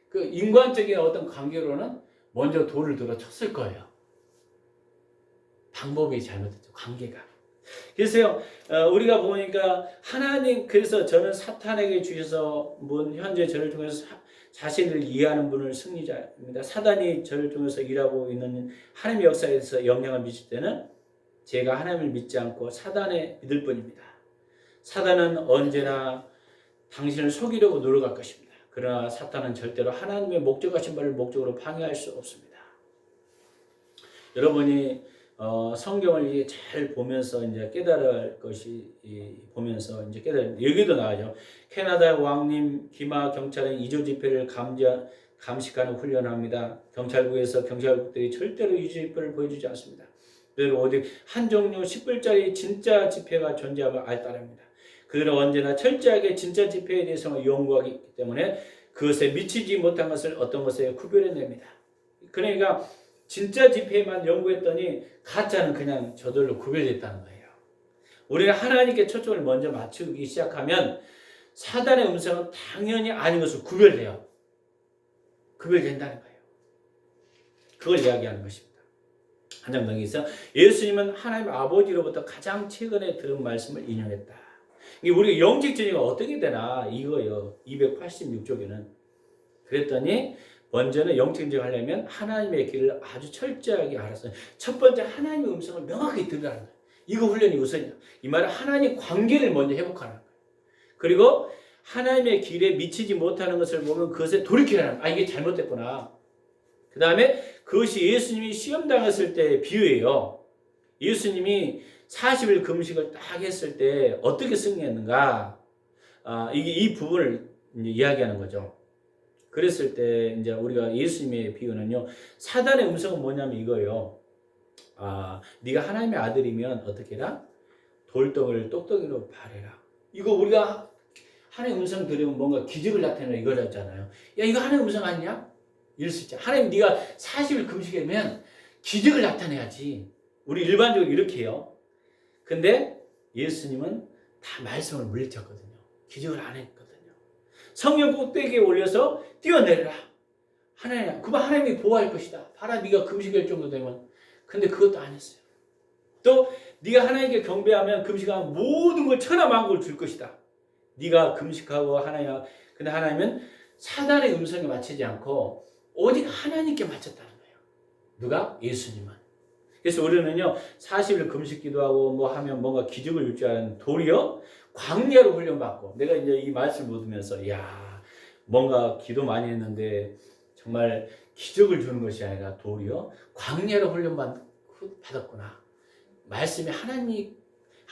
그 인간적인 어떤 관계로는 먼저 돌을 들어 쳤을 거예요. 방법이 잘못됐죠. 관계가. 그래서요, 우리가 보니까 하나님, 그래서 저는 사탄에게 주셔서 현재 저를 통해서 자신을 이해하는 분을 승리자입니다. 사단이 저를 통해서 일하고 있는 하나님의 역사에서 영향을 미칠 때는 제가 하나님을 믿지 않고 사단에 믿을 뿐입니다. 사단은 언제나 당신을 속이려고 노력할 것입니다. 그러나 사탄은 절대로 하나님의 목적하신 바를 목적으로 방해할 수 없습니다. 여러분이 성경을 이제 잘 보면서 이제 깨달을 것이 보면서 이제 여기도 나와죠. 캐나다 왕님 기마 경찰은 2조 집회를 감식하는 훈련을 합니다. 경찰국에서 경찰국들이 절대로 2조 집회를 보여주지 않습니다. 그대로 어디 한 종류 10불짜리 진짜 집회가 존재함을 알따릅니다. 그들은 언제나 철저하게 진짜 집회에 대해서 연구하기 때문에 그것에 미치지 못한 것을 어떤 것에 구별해냅니다. 그러니까 진짜 집회만 연구했더니 가짜는 그냥 저절로 구별됐다는 거예요. 우리는 하나님께 초점을 먼저 맞추기 시작하면 사단의 음성은 당연히 아닌 것으로 구별돼요. 구별된다는 거예요. 그걸 이야기하는 것입니다. 한 장 더 있어요. 예수님은 하나님 아버지로부터 가장 최근에 들은 말씀을 인용했다. 우리 영적 진리가 어떻게 되나 이거요. 286쪽에는 그랬더니 먼저는 영적 진리를 하려면 하나님의 길을 아주 철저하게 알아서 첫 번째 하나님의 음성을 명확히 들으라는 거예요. 이거 훈련이 우선이야. 이 말은 하나님 관계를 먼저 회복하는 거예요. 그리고 하나님의 길에 미치지 못하는 것을 보면 그것에 돌이키라는 거예요. 아, 이게 잘못됐구나. 그 다음에 그것이 예수님이 시험 당했을 때의 비유예요. 예수님이 40일 금식을 딱 했을 때 어떻게 승리했는가? 이게 이 부분을 이제 이야기하는 거죠. 그랬을 때 이제 우리가 예수님의 비유는요. 사단의 음성은 뭐냐면 이거예요. 네가 하나님의 아들이면 어떻게 해라? 돌덩이를 똑똑이로 바래라. 이거 우리가 하나님의 음성 들으면 뭔가 기적을 나타내는 이거잖아요. 야, 이거 하나님의 음성 아니냐? 이럴 수 있죠. 하나님 네가 40일 금식하면 기적을 나타내야지. 우리 일반적으로 이렇게 해요. 근데 예수님은 다 말씀을 물리쳤거든요. 기적을 안 했거든요. 성령 꼭대기에 올려서 뛰어내려라. 하나님, 그만 하나님이 보호할 것이다. 봐라, 네가 금식할 정도 되면. 근데 그것도 안 했어요. 또 네가 하나님께 경배하면 금식하면 모든 걸 천하만국을 줄 것이다. 네가 금식하고 근데 하나님은 사단의 음성에 맞추지 않고 오직 하나님께 맞췄다는 거예요. 누가? 예수님은. 그래서 우리는요 40일 금식 기도하고 뭐 하면 뭔가 기적을 줄 줄 아는 도리어 광야로 훈련받고 내가 이제 이 말씀을 보면서 야 뭔가 기도 많이 했는데 정말 기적을 주는 것이 아니라 도리어 광야로 훈련받았구나. 말씀이 하나님의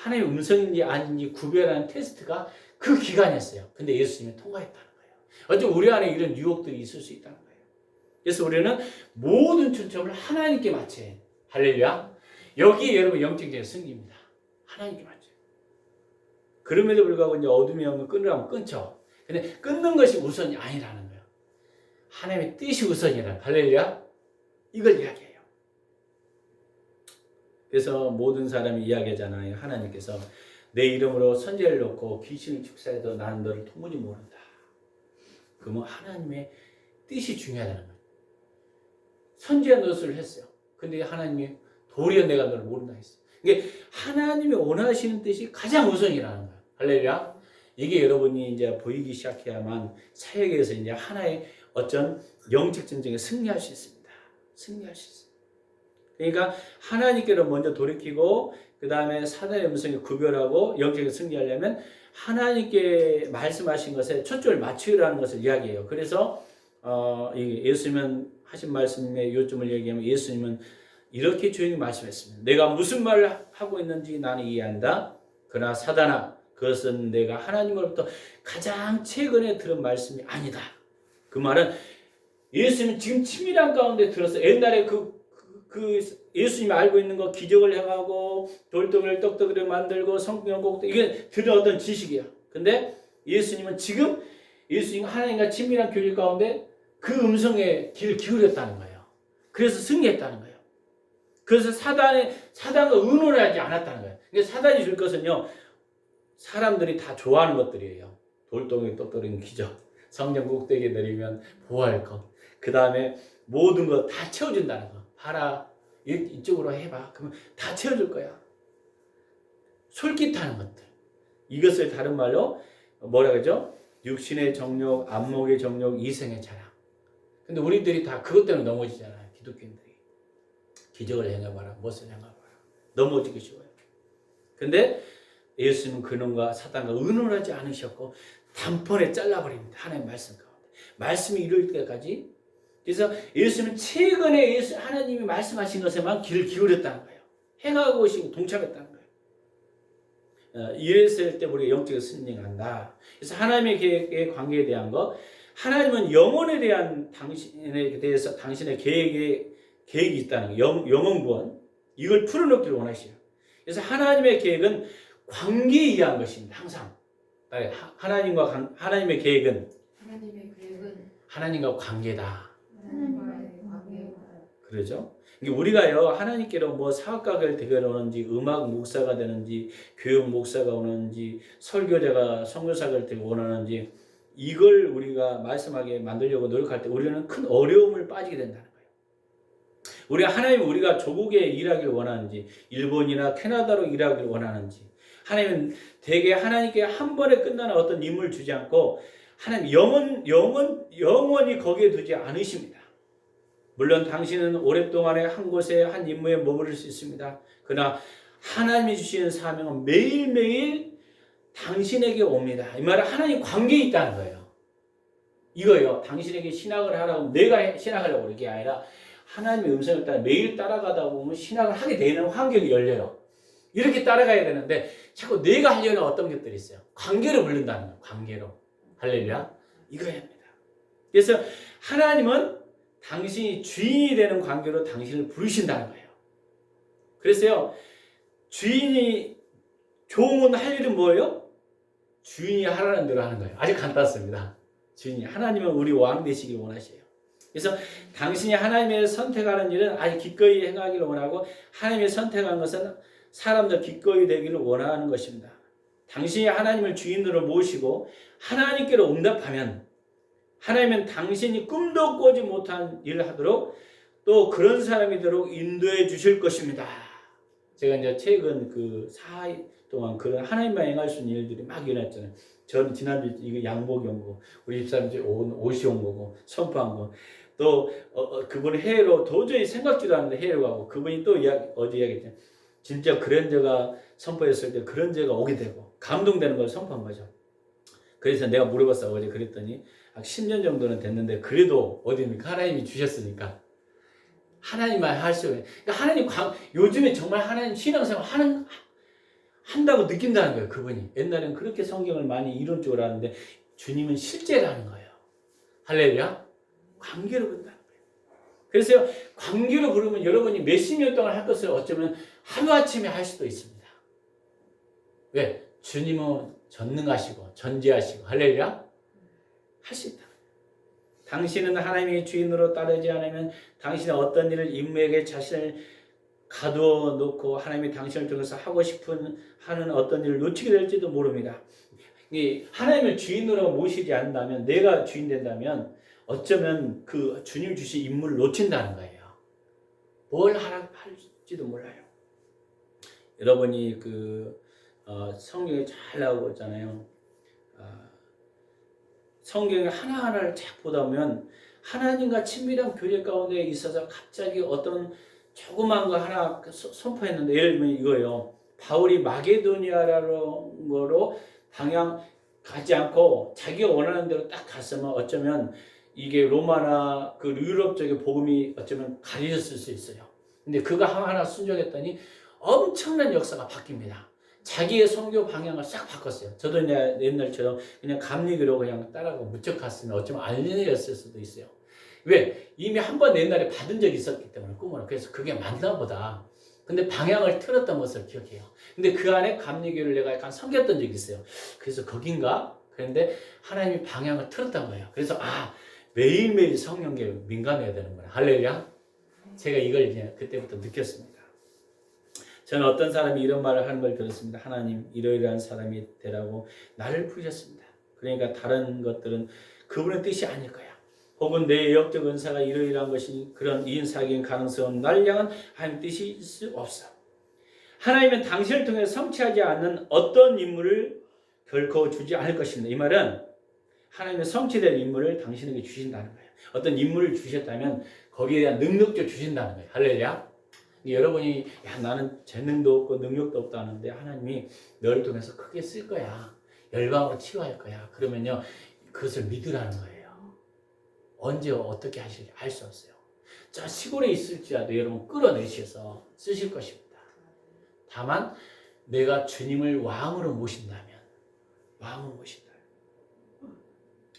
음성인지 아닌지 구별하는 테스트가 그 기간이었어요. 근데 예수님이 통과했다는 거예요. 어쩌면 우리 안에 이런 유혹들이 있을 수 있다는 거예요. 그래서 우리는 모든 초점을 하나님께 맞춰야 해요. 할렐루야. 여기에 여러분 영적인 승리입니다. 하나님께 맞춰요. 그럼에도 불구하고 이제 어둠의 영을 끊으라면 끊죠. 근데 끊는 것이 우선이 아니라는 거예요. 하나님의 뜻이 우선이라는 할렐루야. 이걸 이야기해요. 그래서 모든 사람이 이야기하잖아요. 하나님께서 내 이름으로 선제를 놓고 귀신을 축사해도 나는 너를 도무지 모른다. 그러면 하나님의 뜻이 중요하다는 거예요. 선지한 노릇을 했어요. 근데 하나님이 도리어 내가 너를 모른다 했어요. 이게 하나님이 원하시는 뜻이 가장 우선이라는 거예요. 할렐루야. 이게 여러분이 이제 보이기 시작해야만 사역에서 이제 하나의 어떤 영적 전쟁에 승리할 수 있습니다. 승리할 수 있어요. 그러니까 하나님께로 먼저 돌이키고 그 다음에 사단의 음성에 구별하고 영적인 승리하려면 하나님께 말씀하신 것에 초점을 맞추라는 것을 이야기해요. 그래서 예수님은 하신 말씀의 요점을 얘기하면 예수님은 이렇게 조용히 말씀했습니다. 내가 무슨 말을 하고 있는지 나는 이해한다. 그러나 사단아 그것은 내가 하나님으로부터 가장 최근에 들은 말씀이 아니다. 그 말은 예수님은 지금 치밀한 가운데 들어서 옛날에 그 예수님이 알고 있는 거 기적을 행하고 돌덩이를 떡떡이를 만들고 성경 곡 이게 들은 어떤 지식이야. 근데 예수님은 지금 예수님 하나님과 친밀한 교제 가운데 그 음성에 귀를 기울였다는 거예요. 그래서 승리했다는 거예요. 그래서 사단과 의논을 하지 않았다는 거예요. 근데 사단이 줄 것은요 사람들이 다 좋아하는 것들이에요. 돌덩이 떡떡이는 기적, 성령 꼭대기에 내리면 보호할 것, 그 다음에 모든 거 다 채워준다는 거. 봐라 이쪽으로 해봐. 그러면 다 채워줄 거야. 솔깃하는 것들. 이것을 다른 말로 뭐라 그러죠? 육신의 정욕, 안목의 정욕, 이생의 자랑. 근데 우리들이 다 그것 때문에 넘어지잖아요. 기독교인들이. 기적을 행해봐라. 무엇을 행해봐라. 넘어지기 쉬워요. 근데 예수님은 그놈과 사단과 의논하지 않으셨고 단번에 잘라버립니다. 하나님 말씀 가운데. 말씀이 이룰 때까지. 그래서 예수님은 최근에 하나님이 말씀하신 것에만 귀를 기울였다는 거예요. 행하고 오시고 동참했다는 거예요. 이랬을 때 우리가 영적으로 승리한다. 그래서 하나님의 계획의 관계에 대한 것, 하나님은 영혼에 대한 당신에 대해서 당신의 계획이 있다는 거예요. 영혼구원. 이걸 풀어놓기를 원하시요. 그래서 하나님의 계획은 관계에 의한 것입니다. 항상. 하나님의 계획은 하나님과 관계다. 그러죠? 우리가요, 하나님께로 뭐 사업가가 되려는지, 음악 목사가 되는지, 교육 목사가 오는지, 설교자가 선교사가 되고 원하는지, 이걸 우리가 말씀하게 만들려고 노력할 때 우리는 큰 어려움을 빠지게 된다는 거예요. 우리가 조국에 일하기를 원하는지, 일본이나 캐나다로 일하기를 원하는지, 하나님은 대개 하나님께 한 번에 끝나는 어떤 임무를 주지 않고, 하나님 영원히 거기에 두지 않으십니다. 물론 당신은 오랫동안에 한 곳에 한 임무에 머무를 수 있습니다. 그러나 하나님이 주시는 사명은 매일매일 당신에게 옵니다. 이 말은 하나님 관계에 있다는 거예요. 이거요. 당신에게 신학을 하라고 내가 신학하려고 그런 게 아니라 하나님의 음성을 따라 매일 따라가다 보면 신학을 하게 되는 환경이 열려요. 이렇게 따라가야 되는데 자꾸 내가 하려는 어떤 것들이 있어요. 관계로 부른다는 거예요. 관계로. 할렐루야. 이거야 합니다. 그래서 하나님은 당신이 주인이 되는 관계로 당신을 부르신다는 거예요. 그래서요, 주인이 종은 할 일은 뭐예요? 주인이 하라는 대로 하는 거예요. 아주 간단습니다. 주인이. 하나님은 우리 왕 되시길 원하셔요. 그래서 당신이 하나님의 선택하는 일은 아주 기꺼이 행하기를 원하고, 하나님의 선택한 것은 사람들 기꺼이 되기를 원하는 것입니다. 당신이 하나님을 주인으로 모시고 하나님께로 응답하면 하나님은 당신이 꿈도 꾸지 못한 일을 하도록 또 그런 사람이 되도록 인도해 주실 것입니다. 제가 이제 최근 그 4일 동안 그런 하나님만 행할 수 있는 일들이 막 일어났잖아요. 저는 지난주 이거 양복 연고, 우리 집사람들이 옷이 온 거고, 선포한 거. 또 그분이 해외로 도저히 생각지도 않는데 해외로 가고, 그분이 또 어제 이야기했잖아요. 진짜 그랜저가 선포했을 때 그랜저가 오게 되고 감동되는 걸 선포한 거죠. 그래서 내가 물어봤어. 어제 그랬더니 10년 정도는 됐는데 그래도 어디입니까? 하나님이 주셨으니까 하나님만 할 수 있어요. 그러니까 요즘에 정말 하나님 신앙생활 한다고 느낀다는 거예요. 그분이. 옛날엔 그렇게 성경을 많이 이론적으로 하는데 주님은 실제라는 거예요. 할렐루야. 관계로 본다는 거예요. 그래서 관계로 부르면 여러분이 몇십 년 동안 할 것을 어쩌면 하루아침에 할 수도 있습니다. 왜? 주님은 전능하시고 전지하시고 할렐루야. 할 수 있다. 당신은 하나님의 주인으로 따르지 않으면 당신은 어떤 일을 임무에게 자신을 가두어 놓고 하나님이 당신을 통해서 하고 싶은 하는 어떤 일을 놓치게 될지도 모릅니다. 하나님을 주인으로 모시지 않는다면, 내가 주인 된다면 어쩌면 그 주님 주신 임무를 놓친다는 거예요. 뭘 할지도 몰라요. 여러분이 성경에 잘 나오고 있잖아요. 성경의 하나하나를 쫙 보다 보면 하나님과 친밀한 교제 가운데 있어서 갑자기 어떤 조그만 거 하나 선포했는데, 예를 들면 이거예요. 바울이 마게도니아라로 방향 가지 않고 자기가 원하는 대로 딱 갔으면 어쩌면 이게 로마나 그 유럽 쪽의 복음이 어쩌면 가려졌을 수 있어요. 근데 그가 하나 순종했더니 엄청난 역사가 바뀝니다. 자기의 선교 방향을 싹 바꿨어요. 저도 이제 옛날처럼 그냥 감리교로 그냥 따라가고 무척 갔으면 어쩌면 안 일이었을 수도 있어요. 왜? 이미 한 번 옛날에 받은 적이 있었기 때문에 꿈으로. 그래서 그게 맞나 보다. 근데 방향을 틀었던 것을 기억해요. 근데 그 안에 감리교를 내가 약간 섬겼던 적이 있어요. 그래서 거긴가? 그런데 하나님이 방향을 틀었던 거예요. 그래서 매일매일 성령께 민감해야 되는구나. 할렐루야. 제가 이걸 이제 그때부터 느꼈습니다. 저는 어떤 사람이 이런 말을 하는 걸 들었습니다. 하나님, 이러이러한 사람이 되라고 나를 부르셨습니다. 그러니까 다른 것들은 그분의 뜻이 아닐 거야. 혹은 내 영적 은사가 이러이러한 것이 그런 이인사적인 가능성은 날 향한 하나님 뜻이 있을 수 없어. 하나님은 당신을 통해 성취하지 않는 어떤 인물을 결코 주지 않을 것입니다. 이 말은 하나님의 성취될 인물을 당신에게 주신다는 거예요. 어떤 인물을 주셨다면 거기에 대한 능력도 주신다는 거예요. 할렐루야. 여러분이 야 나는 재능도 없고 능력도 없다 하는데 하나님이 너를 통해서 크게 쓸 거야. 열방으로 치유할 거야. 그러면요 그것을 믿으라는 거예요. 언제 어떻게 하실지 알 수 없어요. 저 시골에 있을지라도 여러분 끌어내셔서 쓰실 것입니다. 다만 내가 주님을 왕으로 모신다면 왕으로 모신다.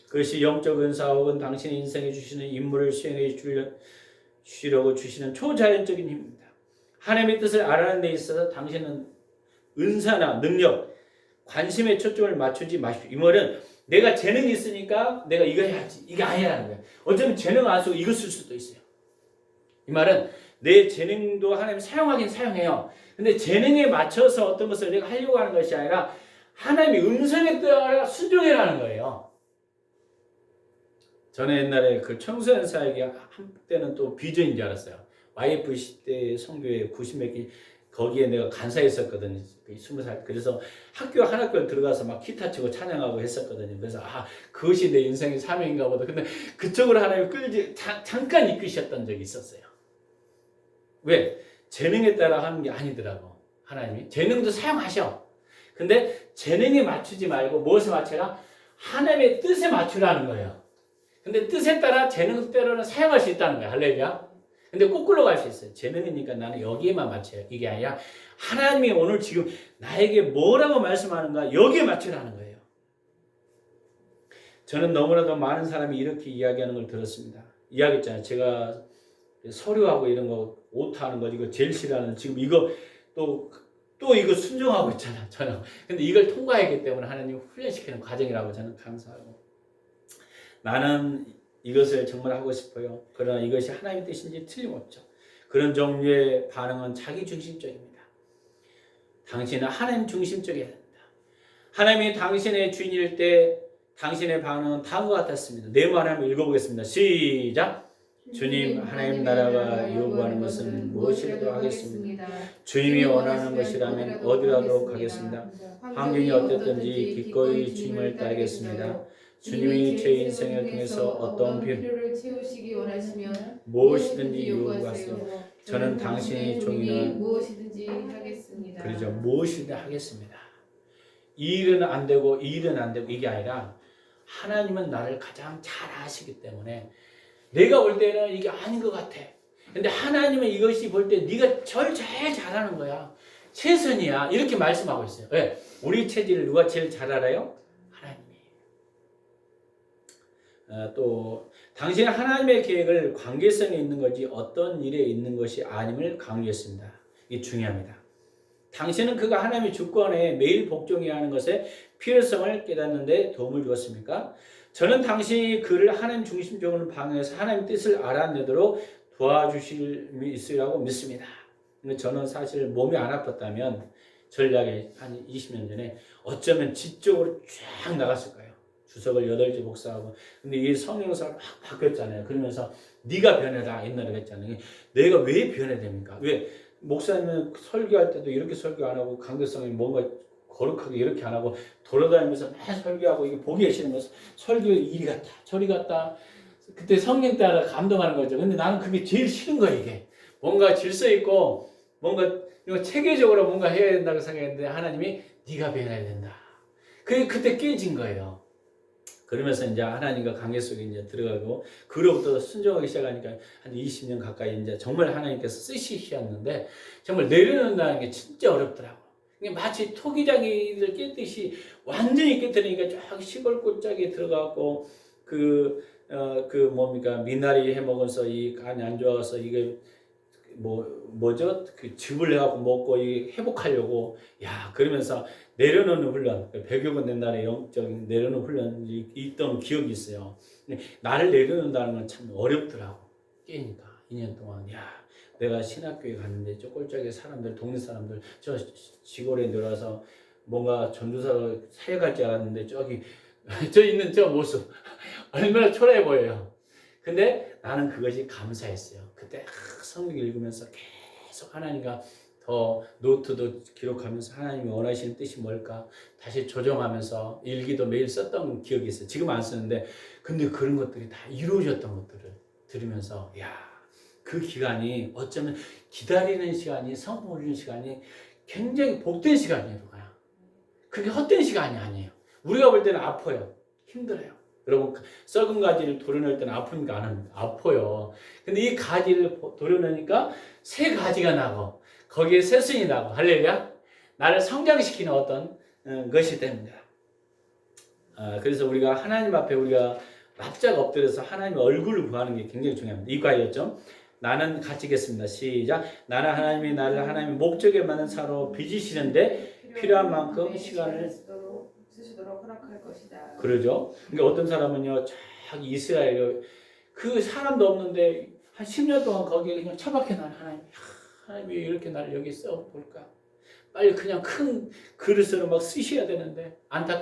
그것이 영적 은사 혹은 당신의 인생에 주시는 임무를 수행해 주시려고 주시는 초자연적인 힘입니다. 하나님의 뜻을 알아내는 데 있어서 당신은 은사나 능력, 관심의 초점을 맞추지 마십시오. 이 말은 내가 재능이 있으니까 내가 이거 해야지. 이게 아니라는 거예요. 어쩌면 재능 안 쓰고 이거 쓸 수도 있어요. 이 말은 내 재능도 하나님 사용하긴 사용해요. 근데 재능에 맞춰서 어떤 것을 내가 하려고 하는 것이 아니라 하나님의 음성에 따라 순종해라는 거예요. 저는 옛날에 그 청소년 사역이 한때는 또 비전인 줄 알았어요. YFC 때 성교회 90몇 개 거기에 내가 간사했었거든요. 20살. 그래서 학교 한 학교를 들어가서 막 기타 치고 찬양하고 했었거든요. 그래서 그것이 내 인생의 사명인가 보다. 근데 그쪽으로 하나님 끌지 잠깐 이끄셨던 적이 있었어요. 왜? 재능에 따라 하는 게 아니더라고. 하나님이 재능도 사용하셔. 근데 재능에 맞추지 말고 무엇에 맞춰라? 하나님의 뜻에 맞추라는 거예요. 근데 뜻에 따라 재능 때로는 사용할 수 있다는 거야. 할렐루야. 근데 거꾸로 갈 수 있어요. 재능이니까 나는 여기에만 맞춰요. 이게 아니라 하나님이 오늘 지금 나에게 뭐라고 말씀하는가 여기에 맞추라는 거예요. 저는 너무나도 많은 사람이 이렇게 이야기하는 걸 들었습니다. 이야기했잖아요. 제가 서류하고 이런 거 오타하는 거 이거 제일 싫어하는 지금 이거 또 이거 순종하고 있잖아. 저는. 근데 이걸 통과했기 때문에 하나님 훈련시키는 과정이라고 저는 감사하고 나는 이것을 정말 하고 싶어요. 그러나 이것이 하나님의 뜻인지 틀림없죠. 그런 종류의 반응은 자기 중심적입니다. 당신은 하나님 중심적이어야 됩니다. 하나님이 당신의 주인일 때 당신의 반응은 다음과 같았습니다. 네 말 한번 읽어보겠습니다. 시작! 주님 하나님 나라가 요구하는 것은 무엇이라도 하겠습니다. 주님이 원하는 것이라면 어디라도 가겠습니다. 환경이 어땠든지 기꺼이 주님을 따르겠습니다. 주님이 제 인생을 통해서 어떤 필요를 채우시기 원하시면 무엇이든지 요구하세요. 저는 당신의 종이는 무엇이든지 하겠습니다. 그러죠. 무엇이든 하겠습니다. 이 일은 안 되고 이 일은 안 되고 이게 아니라 하나님은 나를 가장 잘 아시기 때문에 내가 볼 때는 이게 아닌 것 같아. 근데 하나님은 이것이 볼 때 네가 제일 잘하는 거야. 최선이야. 이렇게 말씀하고 있어요. 왜? 우리 체질을 누가 제일 잘 알아요? 또 당신은 하나님의 계획을 관계성에 있는 거지 어떤 일에 있는 것이 아님을 강조했습니다. 이게 중요합니다. 당신은 그가 하나님의 주권에 매일 복종해야 하는 것의 필요성을 깨닫는 데 도움을 주었습니까? 저는 당신이 그를 하나님 중심적으로 방해해서 하나님의 뜻을 알아내도록 도와주실 수 있으리라고 믿습니다. 근데 저는 사실 몸이 안 아팠다면 전략에 한 20년 전에 어쩌면 지적으로 쫙 나갔을 거예요. 주석을 8개 복사하고. 근데 이 성령사가 막 바뀌었잖아요. 그러면서 네가 변해라 옛날에 그랬잖아요. 내가 왜 변해야 됩니까? 왜? 목사님은 설교할 때도 이렇게 설교 안 하고 강도성이 뭔가 거룩하게 이렇게 안 하고 돌아다니면서 맨 설교하고 이게 보기 싫으면서 설교 이리 갔다 저리 갔다 그때 성령 따라 감동하는 거죠. 근데 나는 그게 제일 싫은 거예요. 이게 뭔가 질서 있고 뭔가 체계적으로 뭔가 해야 된다고 생각했는데 하나님이 네가 변해야 된다. 그때 깨진 거예요. 그러면서 이제 하나님과 관계 속에 이제 들어가고 그로부터 순종하기 시작하니까 한 20년 가까이 이제 정말 하나님께서 쓰시셨는데 정말 내려놓는다는 게 진짜 어렵더라고. 마치 토기장이를 깼듯이 완전히 깨뜨리니까 저기 시골 골짜기에 들어가고 미나리 해먹어서 이 간이 안 좋아서 이게 뭐죠? 그 즙을 해갖고 먹고 이 회복하려고 그러면서 내려놓는 훈련 100여 번 옛날에 영적인 내려놓는 훈련이 있던 기억이 있어요. 나를 내려놓는다는 건 참 어렵더라고. 깨니까 2년 동안 내가 신학교에 갔는데 저 꼴짝에 사람들 동네 사람들 저 시골에 내려와서 뭔가 전도사로 사역할 줄 알았는데 저기 저 있는 저 모습 얼마나 초라해 보여요. 근데 나는 그것이 감사했어요. 그때 성경 읽으면서 계속 하나님과 더 노트도 기록하면서 하나님이 원하시는 뜻이 뭘까 다시 조정하면서 일기도 매일 썼던 기억이 있어요. 지금 안 쓰는데 근데 그런 것들이 다 이루어졌던 것들을 들으면서 그 기간이 어쩌면 기다리는 시간이 성품 올리는 시간이 굉장히 복된 시간이에요. 그게 헛된 시간이 아니에요. 우리가 볼 때는 아파요. 힘들어요. 여러분 썩은 가지를 도려낼 때는 아픕니까? 안 합니까? 아파요. 근데 이 가지를 도려내니까 새 가지가 나고 거기에 새순이 나고 할렐루야. 나를 성장시키는 어떤 것이 됩니다. 그래서 우리가 하나님 앞에 우리가 납작 엎드려서 하나님의 얼굴을 구하는 게 굉장히 중요합니다. 이과였죠. 나는 같이 읽겠습니다. 시작. 나는 하나님이 나를 하나님의 목적에 맞는 사로 빚으시는데 필요한 만큼 시간을 쓰시도록 허락할 것이다. 그러죠. 그러니까 어떤 사람은요, 저기 이스라엘 그 사람도 없는데 한 10년 동안 거기에 그냥 처박혀 난 하나님이 이렇게 나를 여기 써 볼까? 빨리 그냥 큰 그릇으로 막 쓰셔야 되는데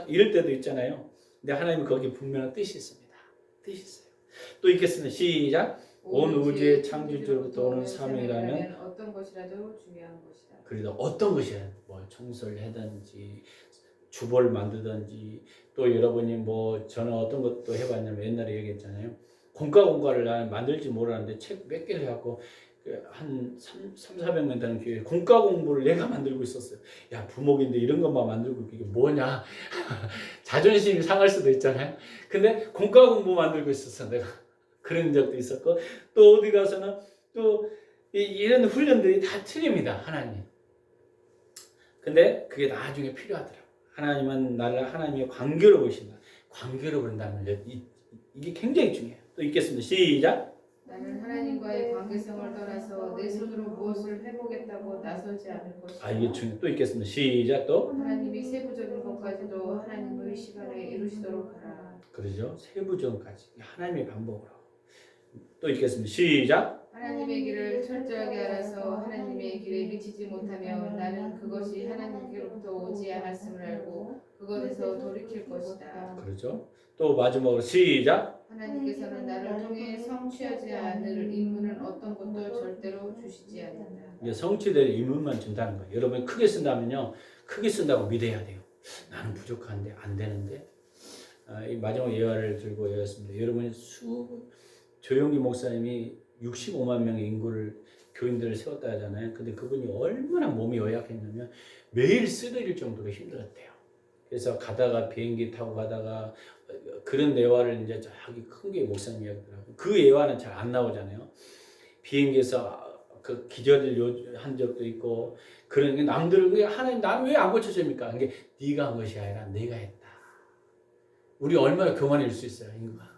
이럴 때도 있잖아요. 근데 하나님이 거기 분명한 뜻이 있습니다. 뜻이 있어요. 또 읽겠습니다. 시작. 온 우주의 창조주로부터 오는 사명이라면 어떤 것이라도 중요한 것이다. 그래도 어떤 것이야, 뭐 청소를 하든지 주보를 만들든지 또 여러분이 뭐 저는 어떤 것도 해봤냐면 옛날에 얘기했잖아요. 공과를 나는 만들지 모르는데 책 몇 개를 해갖고 한 300명 되는 교회 공과 공부를 내가 만들고 있었어요. 야 부목인데 이런 것만 만들고 이게 뭐냐 자존심이 상할 수도 있잖아요. 근데 공과 공부 만들고 있었어 내가. 그런 적도 있었고 또 어디 가서는 또 이런 훈련들이 다 틀립니다. 하나님. 근데 그게 나중에 필요하더라고요. 하나님은 나를 하나님의 관계로 보신다. 관계로 본다는 이게 굉장히 중요해요. 또 읽겠습니다. 시작. 나는 하나님과의 관계성을 떠나서 내 손으로 무엇을 해보겠다고 나서지 않을 것이다. 이게 중요해요. 또 읽겠습니다. 시작. 또 하나님이 세부적인 것까지도 하나님의 시간에 이루시도록 하라. 그러죠. 세부적까지 하나님의 방법으로. 또 읽겠습니다. 시작. 하나님의 길을 철저하게 알아서 하나님의 길에 미치지 못하면 나는 그것이 하나님께로부터 오지 않았음을 알고 그것에서 돌이킬 것이다. 그렇죠. 또 마지막으로 시작. 하나님께서는 나를 통해 성취하지 않을 임무는 어떤 것도 절대로 주시지 않는다. 이제 성취될 임무만 준다는 거예요. 여러분이 크게 쓴다면요. 크게 쓴다고 믿어야 돼요. 나는 부족한데 안 되는데. 이 마지막 예화를 들고 예화했습니다. 여러분이 조용기 목사님이 65만 명의 인구를 교인들을 세웠다 하잖아요. 근데 그분이 얼마나 몸이 연약했냐면 매일 쓰러질 정도로 힘들었대요. 그래서 가다가 비행기 타고 가다가 그런 예화를 이제 저기 큰 게 목사님 이야기더라고요. 그 예화는 잘 안 나오잖아요. 비행기에서 그 기절을 한 적도 있고 그런 게 남들은 하나님 나는 왜 안 고쳐줍니까? 그게 네가 한 것이 아니라 내가 했다. 우리 얼마나 교만일 수 있어요, 인구가.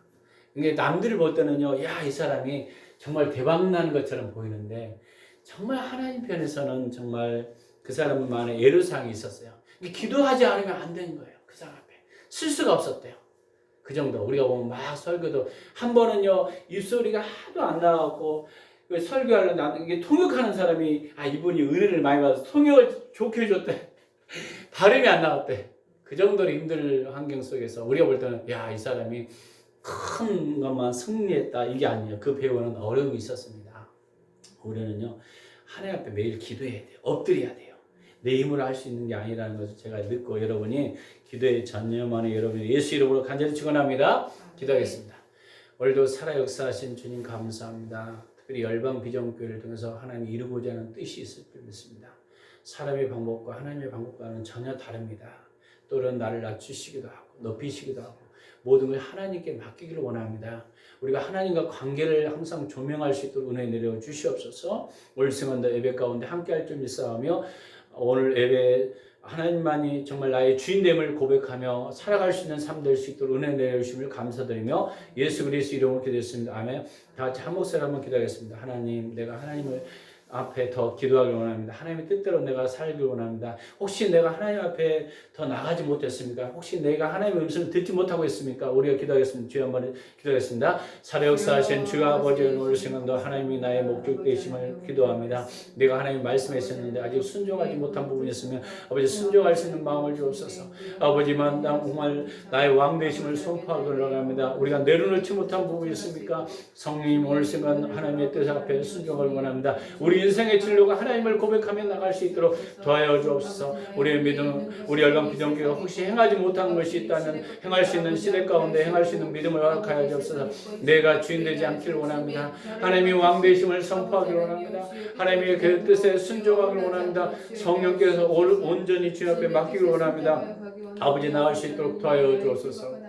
이게 남들을 볼 때는요, 야, 이 사람이 정말 대박나는 것처럼 보이는데, 정말 하나님 편에서는 정말 그 사람만의 애로사항이 있었어요. 기도하지 않으면 안 되는 거예요, 그 사람 앞에. 쓸 수가 없었대요. 그 정도. 우리가 보면 막 설교도, 한 번은요, 입소리가 하도 안 나왔고, 설교하려면 이게 통역하는 사람이, 이분이 은혜를 많이 받아서 통역을 좋게 해줬대. 발음이 안 나왔대. 그 정도로 힘든 환경 속에서 우리가 볼 때는, 야, 이 사람이 큰 것만 승리했다 이게 아니에요. 그 배우는 어려움이 있었습니다. 우리는요 하나님 앞에 매일 기도해야 돼요. 엎드려야 돼요. 내 힘으로 할 수 있는 게 아니라는 것을 제가 듣고 여러분이 기도에 전념하는 여러분이 예수 이름으로 간절히 축원합니다. 기도하겠습니다. 오늘도 살아 역사하신 주님 감사합니다. 특별히 열방 비전교회를 통해서 하나님이 이루고자 하는 뜻이 있을 줄 믿습니다. 사람의 방법과 하나님의 방법과는 전혀 다릅니다. 또는 나를 낮추시기도 하고 높이시기도 하고 모든 걸 하나님께 맡기기를 원합니다. 우리가 하나님과 관계를 항상 조명할 수 있도록 은혜 내려 주시옵소서. 올 승원도 예배 가운데 함께할 줄 믿사오며 오늘 예배 하나님만이 정말 나의 주인됨을 고백하며 살아갈 수 있는 삶 될 수 있도록 은혜 내려 주심을 감사드리며 예수 그리스도 이름으로 기도했습니다. 아멘. 다 같이 한 목소리로 한번 기도하겠습니다. 하나님, 내가 하나님을 앞에 더 기도하길 원합니다. 하나님의 뜻대로 내가 살길 원합니다. 혹시 내가 하나님 앞에 더 나가지 못했습니까? 혹시 내가 하나님의 음성을 듣지 못하고 있습니까? 우리가 기도하겠습니다. 주여 한번 기도하겠습니다. 살아 역사하신 주 아버지 오늘 시간도 하나님이 나의 목적 되심을 기도합니다. 내가 하나님 말씀하셨는데 아직 순종하지 못한 부분이 있으면 아버지 순종할 수 있는 마음을 주옵소서. 아버지만 정말 나의 왕 되심을 선포하길 원합니다. 우리가 내려놓지 못한 부분이 있습니까? 성령님 오늘 시간 하나님의 뜻 앞에 순종을 원합니다. 우리 인생의 진로가 하나님을 고백하며 나갈 수 있도록 도와여 주옵소서. 우리의 믿음, 우리 열방 비전교회가 혹시 행하지 못한 것이 있다면 행할 수 있는 시대 가운데 행할 수 있는 믿음을 허락하여 주옵소서. 내가 주인 되지 않기를 원합니다. 하나님이 왕 되심을 선포하기를 원합니다. 하나님의 그 뜻에 순종하기를 원합니다. 성령께서 온전히 주님 앞에 맡기기를 원합니다. 아버지 나갈 수 있도록 도와여 주옵소서.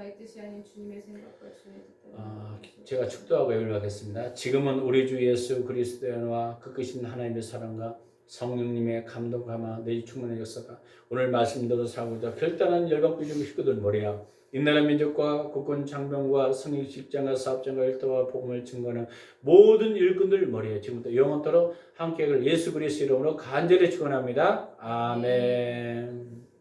제가 축도하고 연락하겠습니다. 지금은 우리 주 예수 그리스도의 은혜와 그 크신 하나님의 사랑과 성령님의 감동감화 내지 충만의 역사가 오늘 말씀대로 살고자 결단한 열방비전 식구들 머리야 이 나라 민족과 국군 장병과 성인 직장과 사업장과 일터와 복음을 증거하는 모든 일꾼들 머리에 지금부터 영원토록 함께 예수 그리스도 이름으로 간절히 축원합니다. 아멘.